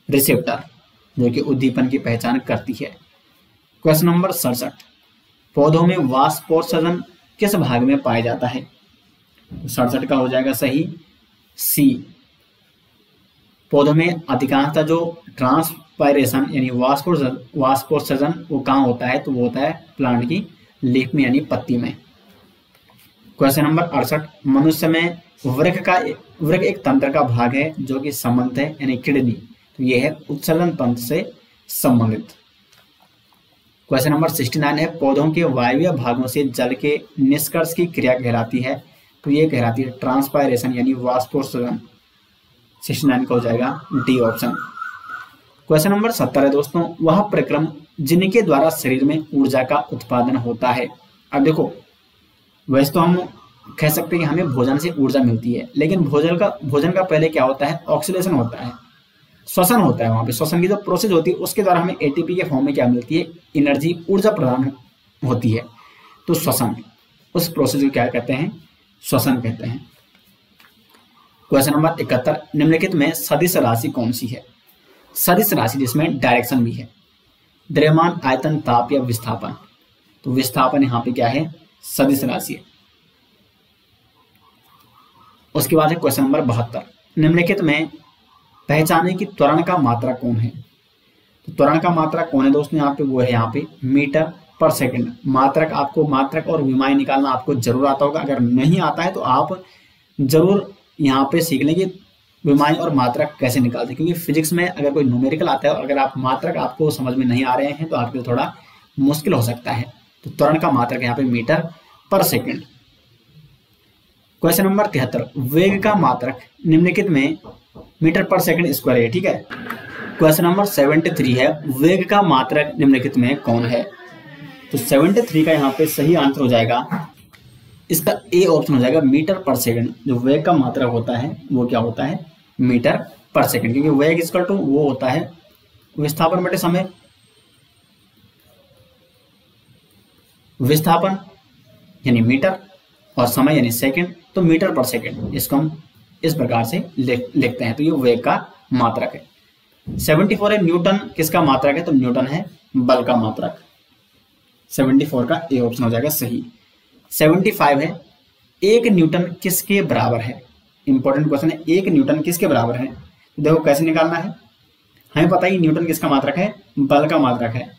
A: रिसेप्टर जो कि उद्दीपन की पहचान करती है। क्वेश्चन नंबर 67, पौधों में वाष्पोत्सर्जन किस भाग में पाया जाता है? तो 67 का हो जाएगा सही सी। पौधों में अधिकांशतः जो ट्रांसपायरेशन यानी वाष्पोत्सर्जन वो कहाँ होता है, तो वो होता है प्लांट की लीफ में यानी पत्ती में। क्वेश्चन नंबर 68, मनुष्य में वृक्क एक तंत्र का भाग है जो कि संबंधित है यानी किडनी, तो ये है उत्सर्जन तंत्र से संबंधित। क्वेश्चन नंबर 69 है, पौधों के वायवीय भागों से जल के निष्कर्ष की क्रिया कहलाती है, तो ये कहलाती है ट्रांसपायरेशन यानी वाष्पोत्सर्जन। 69 का हो जाएगा डी ऑप्शन। क्वेश्चन नंबर 70 है दोस्तों, वह प्रक्रम जिनके द्वारा शरीर में ऊर्जा का उत्पादन होता है। अब देखो, वैसे तो हम कह सकते हैं कि हमें भोजन से ऊर्जा मिलती है, लेकिन भोजन का पहले क्या होता है, ऑक्सीडेशन होता है, श्वसन होता है। वहां पे श्वसन की जो प्रोसेस होती है उसके द्वारा हमें एटीपी के फॉर्म में क्या मिलती है, एनर्जी, ऊर्जा प्रदान होती है। तो श्वसन, उस प्रोसेस को क्या कहते हैं, श्वसन कहते हैं। क्वेश्चन नंबर 71, निम्नलिखित में सदिश राशि कौन सी है। सदिश राशि जिसमें डायरेक्शन भी है, द्रव्यमान, आयतन, ताप या विस्थापन। तो विस्थापन यहाँ पे क्या है, सदिश राशि है। उसके बाद है क्वेश्चन नंबर 72, निम्नलिखित में पहचाने की त्वरण का मात्रा कौन है। तो त्वरण का मात्रा कौन है दोस्तों, यहाँ पे वो है यहाँ पे मीटर पर सेकंड। मात्रक, आपको मात्रक और विमाएं निकालना आपको जरूर आता होगा, अगर नहीं आता है तो आप जरूर यहाँ पे सीख लेंगे विमाएं और मात्रक कैसे निकालते, क्योंकि फिजिक्स में अगर कोई न्यूमेरिकल आता है और अगर आप मात्रक आपको समझ में नहीं आ रहे हैं तो आपके लिए थोड़ा मुश्किल हो सकता है। तो त्वरण का मात्रक यहाँ पे मीटर पर सेकंड। क्वेश्चन नंबर 73, वेग का मात्रक निम्नलिखित में मीटर पर सेकंड स्क्वायर है, ठीक है। क्वेश्चन नंबर 73 है, वेग का मात्रक निम्नलिखित में कौन है। तो 73 का यहाँ पे सही आंसर हो जाएगा, इसका ए ऑप्शन हो जाएगा, मीटर पर सेकंड। जो वेग का मात्रक होता है वो क्या होता है, मीटर पर सेकंड, क्योंकि वेग इक्वल टू वो होता है विस्थापन बटे समय। विस्थापन यानी मीटर और समय यानी सेकंड, तो मीटर पर सेकंड, इसको हम इस प्रकार से लिखते हैं। तो ये वेग का मात्रक है। 74 है, न्यूटन किसका मात्रक है, तो न्यूटन है बल का मात्रक। 74 का ए ऑप्शन हो जाएगा सही। 75 है, एक न्यूटन किसके बराबर है। इंपॉर्टेंट क्वेश्चन है, एक न्यूटन किसके बराबर है। देखो कैसे निकालना है, हमें पता ही न्यूटन किसका मात्रक है, बल का मात्रक है।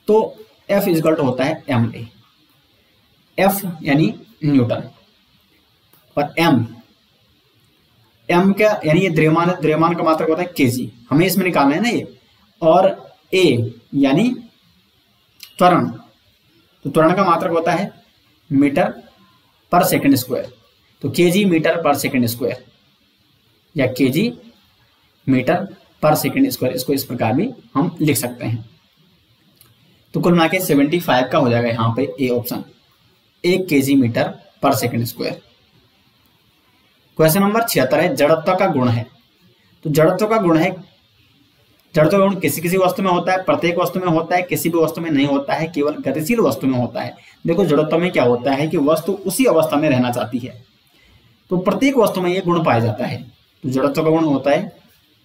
A: तो F इक्वल टू होता है ma, F यानी न्यूटन और m क्या यानी ये द्रव्यमान का मात्रक होता है kg, हमें इसमें निकालना है ना ये। और a यानी त्वरण, तो त्वरण का मात्रक होता है मीटर पर सेकंड स्क्वायर। तो kg मीटर पर सेकंड स्क्वायर या kg मीटर पर सेकंड स्क्वायर, इसको इस प्रकार भी हम लिख सकते हैं। तो कुल मिला के 75 का हो जाएगा यहाँ पे ए ऑप्शन, 1 kg मीटर पर सेकंड स्क्वायर। क्वेश्चन नंबर 76 है, जड़त्व का गुण है। तो जड़त्व का गुण है, जड़त्व का गुण किसी किसी वस्तु में होता है, प्रत्येक वस्तु में होता है, किसी भी वस्तु में नहीं होता है, केवल गतिशील वस्तु में होता है। देखो जड़त्व में क्या होता है कि वस्तु उसी अवस्था में रहना चाहती है, तो प्रत्येक वस्तु में यह गुण पाया जाता है। तो जड़त्व का गुण होता है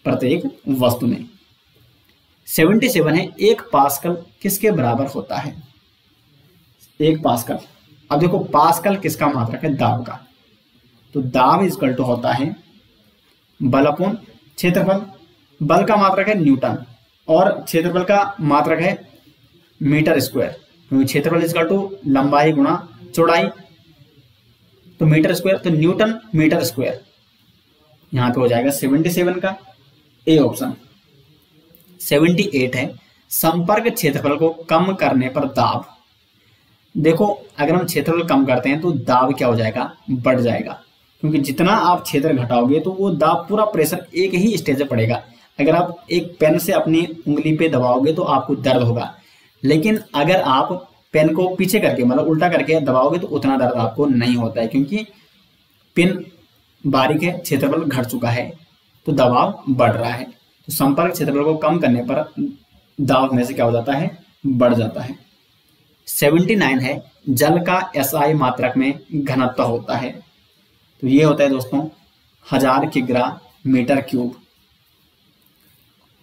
A: प्रत्येक वस्तु में। 77 है, 1 पास्कल किसके बराबर होता है। 1 पास्कल, अब देखो पास्कल किसका मात्रक है, दाब का। तो दाब इक्वल टू होता है बल अपॉन क्षेत्रफल। बल का मात्रक है न्यूटन और क्षेत्रफल का मात्रक है मीटर स्क्वायर, क्योंकि क्षेत्रफल इक्वल टू लंबाई गुणा चौड़ाई, तो मीटर स्क्वायर, तो न्यूटन मीटर स्क्वायर। यहां पे हो जाएगा 77 का ए ऑप्शन। 78 है, संपर्क क्षेत्रफल को कम करने पर दाब। देखो अगर हम क्षेत्रफल कम करते हैं तो दाब क्या हो जाएगा, बढ़ जाएगा, क्योंकि जितना आप क्षेत्र घटाओगे तो वो दाब पूरा प्रेशर एक ही स्टेज पे पड़ेगा। अगर आप एक पेन से अपनी उंगली पे दबाओगे तो आपको दर्द होगा, लेकिन अगर आप पेन को पीछे करके मतलब उल्टा करके दबाओगे तो उतना दर्द आपको नहीं होता है, क्योंकि पेन बारीक है, क्षेत्रफल घट चुका है, तो दबाव बढ़ रहा है। तो संपर्क क्षेत्रफल को कम करने पर दाब में से क्या हो जाता है, बढ़ जाता है। 79 है, जल का SI मात्रक में घनत्व होता है। तो ये होता है दोस्तों 1000 किग्रा मीटर क्यूब।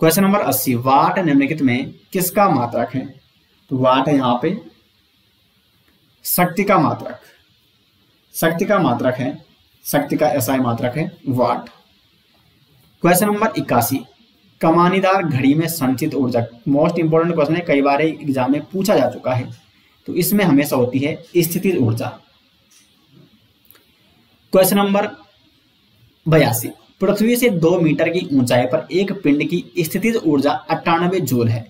A: क्वेश्चन नंबर 80, वाट निम्नलिखित में किसका मात्रक है। तो वाट है यहाँ पे शक्ति का मात्रक। शक्ति का मात्रक है, शक्ति का एसआई मात्रक है वाट। क्वेश्चन नंबर 81, कमानीदार घड़ी में संचित ऊर्जा। मोस्ट इंपोर्टेंट क्वेश्चन है, कई बार एग्जाम में पूछा जा चुका है। तो इसमें हमेशा होती है स्थितिज ऊर्जा। क्वेश्चन नंबर 82, पृथ्वी से 2 मीटर की ऊंचाई पर एक पिंड की स्थितिज ऊर्जा 98 जूल है।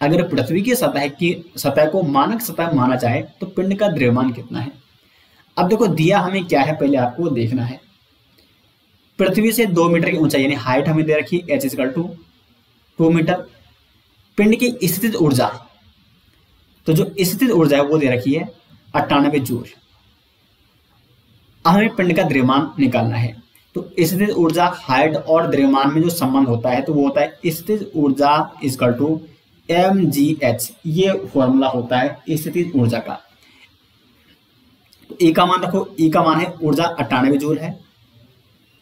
A: अगर पृथ्वी की सतह को मानक सतह माना जाए तो पिंड का द्रव्यमान कितना है। अब देखो दिया हमें क्या है, पहले आपको देखना है। पृथ्वी से 2 मीटर की ऊंचाई यानी हाइट हमें दे रखी है h=2 मीटर। पिंड की स्थितिज ऊर्जा, तो जो स्थितिज ऊर्जा है वो दे रखी है 98 जूल। अब हमें पिंड का द्रव्यमान निकालना है। तो स्थितिज ऊर्जा, हाइट और द्रव्यमान में जो संबंध होता है तो वो होता है स्थितिज ऊर्जा mgh। ये फॉर्मूला होता है स्थितिज ऊर्जा का। तो E का मान रखो, E का मान है ऊर्जा 98 जूल है,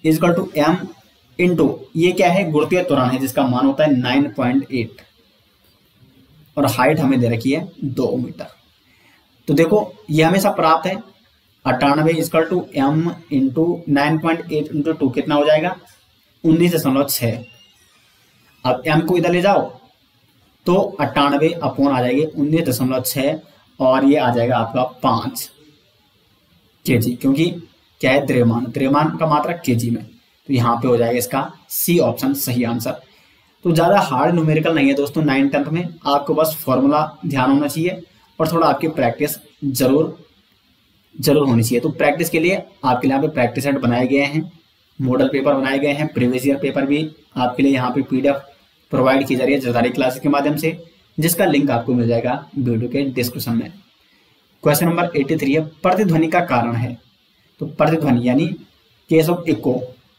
A: m इंटू ये क्या है, गुरुत्वीय त्वरण है जिसका मान होता है 9.8 और हाइट हमें दे रखी है 2 मीटर। तो देखो ये हमेशा प्राप्त है 98 m इंटू 9.8 इंटू 2 कितना हो जाएगा 19.6। अब m को इधर ले जाओ तो 98 अपॉन आ जाएगी 19.6 और ये आ जाएगा आपका 5 kg, क्योंकि क्या है द्रव्यमान का मात्रक kg में। तो यहाँ पे हो जाएगा इसका सी ऑप्शन सही आंसर। तो ज़्यादा हार्ड न्यूमेरिकल नहीं है दोस्तों 9th 10th में, आपको बस फॉर्मूला ध्यान होना चाहिए और थोड़ा आपकी प्रैक्टिस जरूर होनी चाहिए। तो प्रैक्टिस के लिए आपके लिए यहाँ पे प्रैक्टिस सेट बनाए गए हैं, मॉडल पेपर बनाए गए हैं, प्रीवियस ईयर पेपर भी आपके लिए यहाँ पे PDF प्रोवाइड की जा रही है जरदारी क्लासेस के माध्यम से, जिसका लिंक आपको मिल जाएगा वीडियो के डिस्क्रिप्शन में। क्वेश्चन नंबर 83 है, प्रतिध्वनि का कारण है। तो प्रतिध्वनि यानी केस ऑफ इको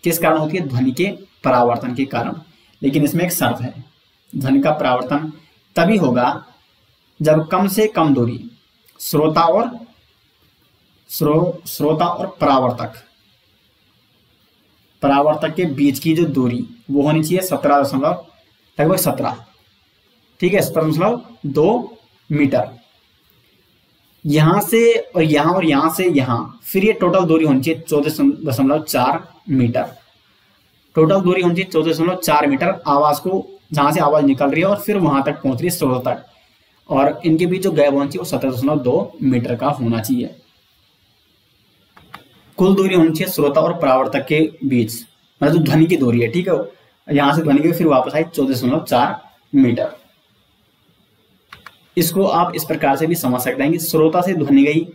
A: किस कारण होती है, ध्वनि के परावर्तन के कारण। लेकिन इसमें एक शर्त है, ध्वनि का परावर्तन तभी होगा जब कम से कम दूरी श्रोता और परावर्तक के बीच की जो दूरी वो होनी चाहिए 17.17, ठीक है, 17.2 मीटर। यहां से और यहां से यहां, फिर ये टोटल दूरी होनी चाहिए 14.4 मीटर। टोटल दूरी होनी चाहिए 14.4 मीटर आवाज को, जहां से आवाज निकल रही है और फिर वहां तक पहुंच रही है श्रोता तक, और इनके बीच जो गैप होनी चाहिए वो 17.2 मीटर का होना चाहिए। कुल दूरी होनी चाहिए श्रोता और परावर्तक के बीच, मतलब जो ध्वनि की दूरी है, ठीक है, यहां से ध्वनि गई फिर वापस आई 14.4 मीटर। इसको आप इस प्रकार से भी समझ सकते हैं कि श्रोता से ध्वनि गई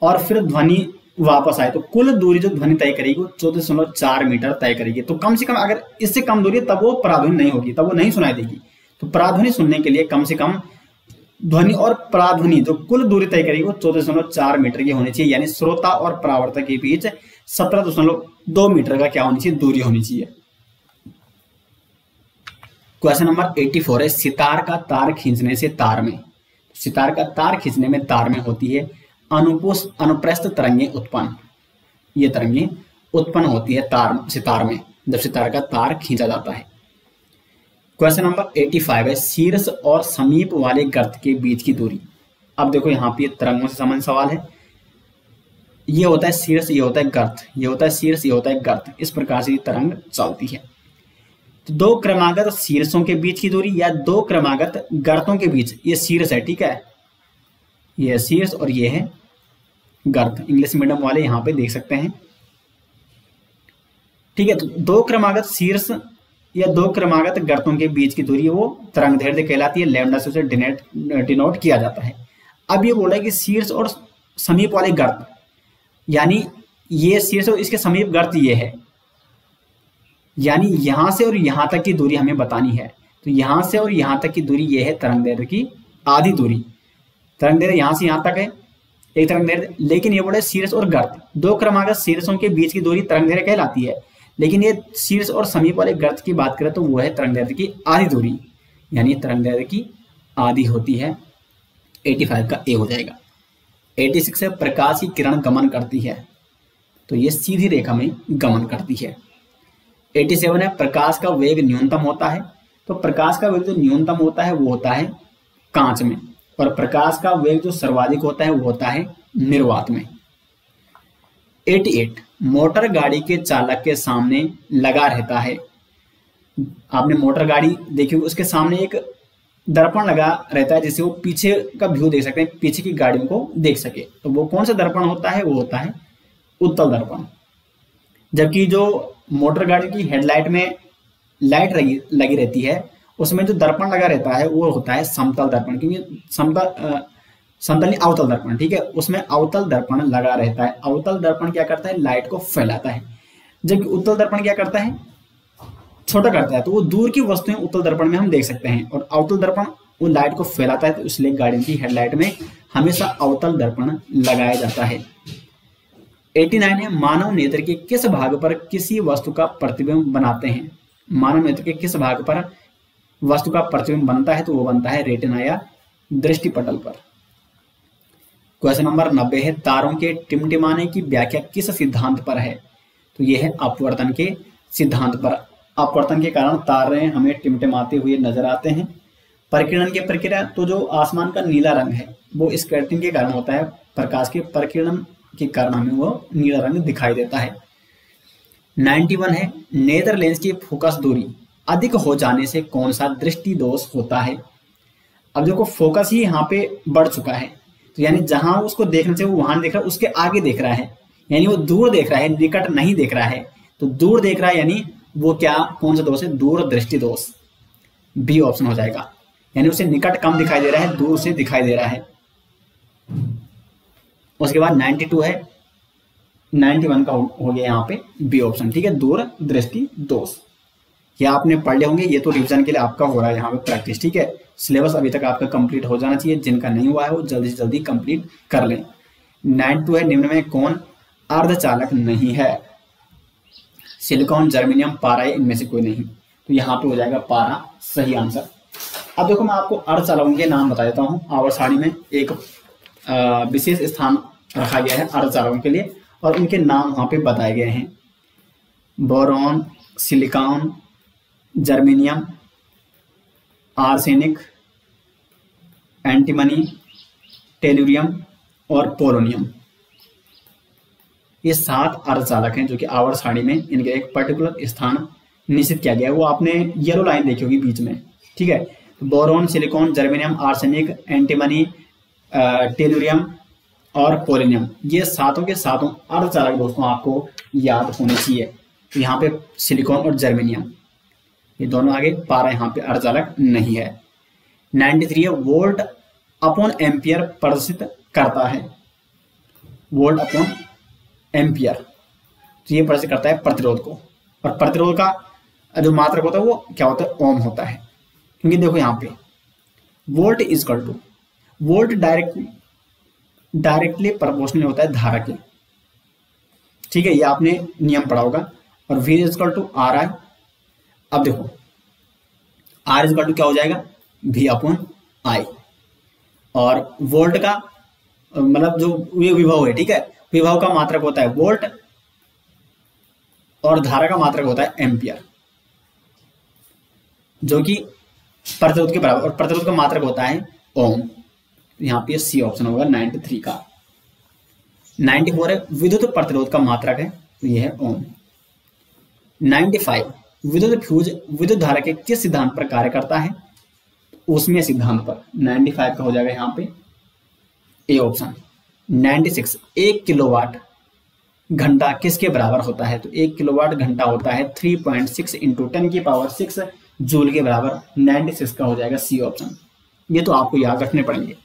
A: और फिर ध्वनि वापस आए तो कुल दूरी जो ध्वनि तय करेगी वो 14.4 मीटर तय करेगी। तो कम से कम अगर इससे कम दूरी तब वो पराध्वनि नहीं होगी, तब वो नहीं सुनाई देगी। तो पराध्वनि सुनने के लिए कम से कम ध्वनि और पराध्वनि जो कुल दूरी तय करेगी वो 14.4 मीटर की होनी चाहिए, यानी श्रोता और परावर्तक के बीच 17.2 मीटर का क्या होनी चाहिए, दूरी होनी चाहिए। क्वेश्चन नंबर 84 है, सितार का तार खींचने से तार में, सितार का तार खींचने में तार में होती है अनुप्रस्थ तरंगें उत्पन्न। ये तरंगें उत्पन्न होती है सितार में जब सितार का तार खींचा जाता है। क्वेश्चन नंबर 85 है, शीर्ष और समीप वाले गर्त के बीच की दूरी। अब देखो यहाँ पे तरंगों से संबंधित सवाल है। ये होता है शीर्ष, ये होता है गर्त, ये होता है शीर्ष, ये होता है गर्त। इस प्रकार से ये तरंग चलती है। तो 2 क्रमागत शीर्षों के बीच की दूरी या 2 क्रमागत गर्तों के बीच, ये शीर्ष है, ठीक है, ये शीर्ष और ये है गर्त। इंग्लिश मीडियम वाले यहाँ पे देख सकते हैं, ठीक है। तो 2 क्रमागत शीर्ष या 2 क्रमागत गर्तों के बीच की दूरी वो तरंगदैर्घ्य कहलाती है, लैम्डा से उसे डिनोट किया जाता है। अब ये बोला है कि शीर्ष और समीप वाले गर्त, यानी ये शीर्ष और इसके समीप गर्त ये है, यानी यहां से और यहां तक की दूरी हमें बतानी है। तो यहां से और यहां तक की दूरी ये है तरंगदैर्घ्य की आधी दूरी। तरंगदैर्घ्य यहां से यहां तक है एक तरंगदैर्घ्य, लेकिन ये बोले शीर्ष और गर्त 2 क्रमागत शीर्षों के बीच की दूरी तरंगदैर्घ्य कहलाती है। लेकिन ये शीर्ष और समीप वाले गर्त की बात करें तो वो है तरंगदैर्घ्य की आधी दूरी, यानी तरंगदैर्घ्य की आधी होती है। 85 का ए हो जाएगा। 86 है, प्रकाश की किरण गमन करती है, तो ये सीधी रेखा में गमन करती है। 87 है, प्रकाश का वेग न्यूनतम होता है, तो प्रकाश का वेग जो न्यूनतम होता है वो होता है कांच में, और प्रकाश का वेग जो सर्वाधिक होता है वो होता है निर्वात में। 88 मोटर गाड़ी के चालक के सामने लगा रहता है। आपने मोटर गाड़ी देखी होगी, उसके सामने एक दर्पण लगा रहता है जिससे वो पीछे का व्यू देख सकते हैं, पीछे की गाड़ियों को देख सके। तो वो कौन सा दर्पण होता है? वो होता है उत्तल दर्पण। जबकि जो मोटर गाड़ी की हेडलाइट में लाइट लगी रहती है, उसमें जो दर्पण लगा रहता है वो होता है समतल दर्पण, क्योंकि समतल नहीं, अवतल दर्पण। ठीक है, उसमें अवतल दर्पण लगा रहता है। अवतल दर्पण क्या करता है? लाइट को फैलाता है। जबकि उत्तल दर्पण क्या करता है? छोटा करता है। तो वो दूर की वस्तुएं उत्तल दर्पण में हम देख सकते हैं, और अवतल दर्पण वो लाइट को फैलाता है। तो इसलिए गाड़ी की हेडलाइट में हमेशा अवतल दर्पण लगाया जाता है। 89 है मानव नेत्र के किस भाग पर किसी वस्तु का प्रतिबिंब बनाते हैं? मानव नेत्र के किस भाग पर वस्तु का प्रतिबिंब बनता है? तो वो बनता है रेटिना या दृष्टिपटल पर। क्वेश्चन नंबर 90 है तारों के टिमटिमाने की व्याख्या किस सिद्धांत पर है? तो यह है अपवर्तन के सिद्धांत पर। अपवर्तन के कारण तारे हमें टिमटिमाते हुए नजर आते हैं। परिकिरण की प्रक्रिया, तो जो आसमान का नीला रंग है वो स्कैटरिंग के कारण होता है। प्रकाश के परिकिरण के कारण हमें वो नीला रंग दिखाई देता है। 91 है नेत्र लेंस की फोकस दूरी अधिक हो जाने से कौन सा दृष्टि दोष होता है? अब देखो फोकस ही यहाँ पे बढ़ चुका है, तो यानी जहां उसको देखने से वो वहां देख रहा है, उसके आगे देख रहा है, यानी वो दूर देख रहा है, निकट नहीं देख रहा है। तो दूर देख रहा है यानी वो क्या, कौन सा दोष है? दूर दृष्टि दोष। बी ऑप्शन हो जाएगा, यानी उसे निकट कम दिखाई दे रहा है, दूर से दिखाई दे रहा है। उसके बाद 92 है, 91 का हो गया यहाँ पे बी ऑप्शन। ठीक है, दूर दृष्टि दोष। ये आपने पढ़ ले होंगे, ये तो रिवीजन के लिए आपका हो रहा है यहाँ पे प्रैक्टिस। ठीक है, सिलेबस अभी तक आपका कंप्लीट हो जाना चाहिए, जिनका नहीं हुआ है वो जल्दी से जल्दी कंप्लीट कर लें। 92 है निम्न में कौन अर्धचालक नहीं है? सिलिकॉन, जर्मेनियम, पारा, इनमें से कोई नहीं। तो यहाँ पे हो जाएगा पारा सही आंसर। अब देखो मैं आपको अर्धचालकों के नाम बता देता हूँ। आवर्त सारणी में एक विशेष स्थान रखा गया है अर्धचालकों के लिए, और उनके नाम वहां पे बताए गए हैं। Boron, silicon, germanium, arsenic, antimony, tellurium और पोलोनियम। ये 7 अर्धचालक हैं जो कि आवर्त सारणी में इनके एक पर्टिकुलर स्थान निश्चित किया गया है। वो आपने येलो लाइन देखी होगी बीच में। ठीक है, boron, silicon, germanium, arsenic, antimony, tellurium और पोलोनियम, ये सातों के सातों अर्धचालक दोस्तों आपको याद होने चाहिए। तो यहाँ पे सिलिकॉन और जर्मेनियम ये दोनों आगे, पारा यहाँ पे अर्धचालक नहीं है। 93 है वोल्ट अपॉन एम्पियर प्रदर्शित करता है। वोल्ट अपॉन एम्पियर, तो ये प्रदर्शित करता है प्रतिरोध को, और प्रतिरोध का जो मात्रक होता है वो क्या होता है? ओम होता है। क्योंकि देखो यहाँ पे volt is equal to, volt directly proportional होता है धारा के। ठीक है, ये आपने नियम पढ़ा होगा। और V is equal to R I. अब देखो R इज इक्वल टू क्या हो जाएगा? V upon I. और वोल्ट का मतलब जो ये विभव है, ठीक है, विभव का मात्रक होता है वोल्ट, और धारा का मात्रक होता है एम्पियर, जो कि प्रतिरोध के बराबर, और प्रतिरोध का मात्रक होता है ओम। यहाँ पे सी ऑप्शन होगा 93 का। 94 है विद्युत प्रतिरोध का मात्रक है, तो ये है ओम। 95 विद्युत फ्यूज विद्युत धारा के किस सिद्धांत पर कार्य करता है? ऊष्मीय सिद्धांत पर। 95 का हो जाएगा यहाँ पे ए ऑप्शन। 96 1 किलोवाट घंटा किसके बराबर होता है? तो 1 किलोवाट घंटा होता है 3.6 इंटू 10⁻6 जूल के बराबर। 96 का हो जाएगा सी ऑप्शन। ये तो आपको याद रखने पड़ेंगे।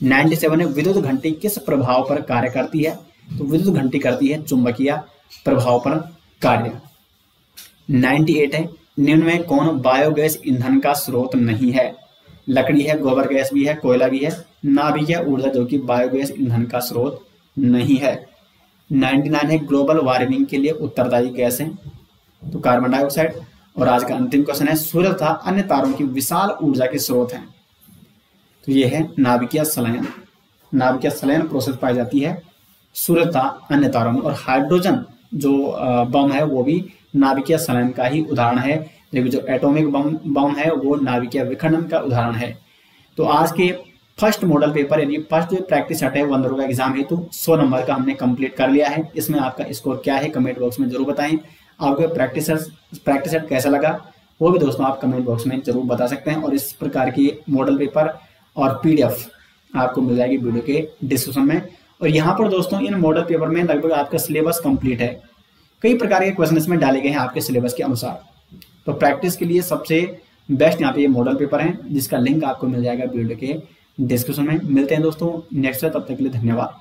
A: 97 है विद्युत घंटी किस प्रभाव पर कार्य करती है? तो विद्युत घंटी करती है चुंबकीय प्रभाव पर कार्य। 98 है निम्न में कौन बायोगैस ईंधन का स्रोत नहीं है? लकड़ी है, गोबर गैस भी है, कोयला भी है, नाभिकीय ऊर्जा जो कि बायोगैस ईंधन का स्रोत नहीं है। 99 है ग्लोबल वार्मिंग के लिए उत्तरदायी गैस है, तो कार्बन डाइऑक्साइड। और आज का अंतिम क्वेश्चन है सूर्य तथा अन्य तारों की विशाल ऊर्जा के स्रोत हैं, तो ये है नाभिकीय संलयन। नाभिकीय संलयन प्रोसेस पाई जाती है सूर्य तथा अन्य तारों में। और हाइड्रोजन जो बम है वो भी नाभिकीय संलयन का ही उदाहरण है, लेकिन जो एटॉमिक बम है वो नाभिकीय विखंडन का उदाहरण है। तो आज के फर्स्ट मॉडल पेपर यानी फर्स्ट जो प्रैक्टिस सेट है 15 का एग्जाम हेतु 100 नंबर का हमने कंप्लीट कर लिया है। इसमें आपका स्कोर क्या है कमेंट बॉक्स में जरूर बताएं। आपको प्रैक्टिस सेट कैसा लगा वो भी दोस्तों आप कमेंट बॉक्स में जरूर बता सकते हैं। और इस प्रकार की मॉडल पेपर और पीडीएफ आपको मिल जाएगी वीडियो के डिस्क्रिप्शन में। और यहाँ पर दोस्तों इन मॉडल पेपर में लगभग आपका सिलेबस कंप्लीट है, कई प्रकार के क्वेश्चन इसमें डाले गए हैं आपके सिलेबस के अनुसार। तो प्रैक्टिस के लिए सबसे बेस्ट यहाँ पे ये मॉडल पेपर है, जिसका लिंक आपको मिल जाएगा वीडियो के डिस्क्रिप्शन में। मिलते हैं दोस्तों नेक्स्ट, तब तक के लिए धन्यवाद।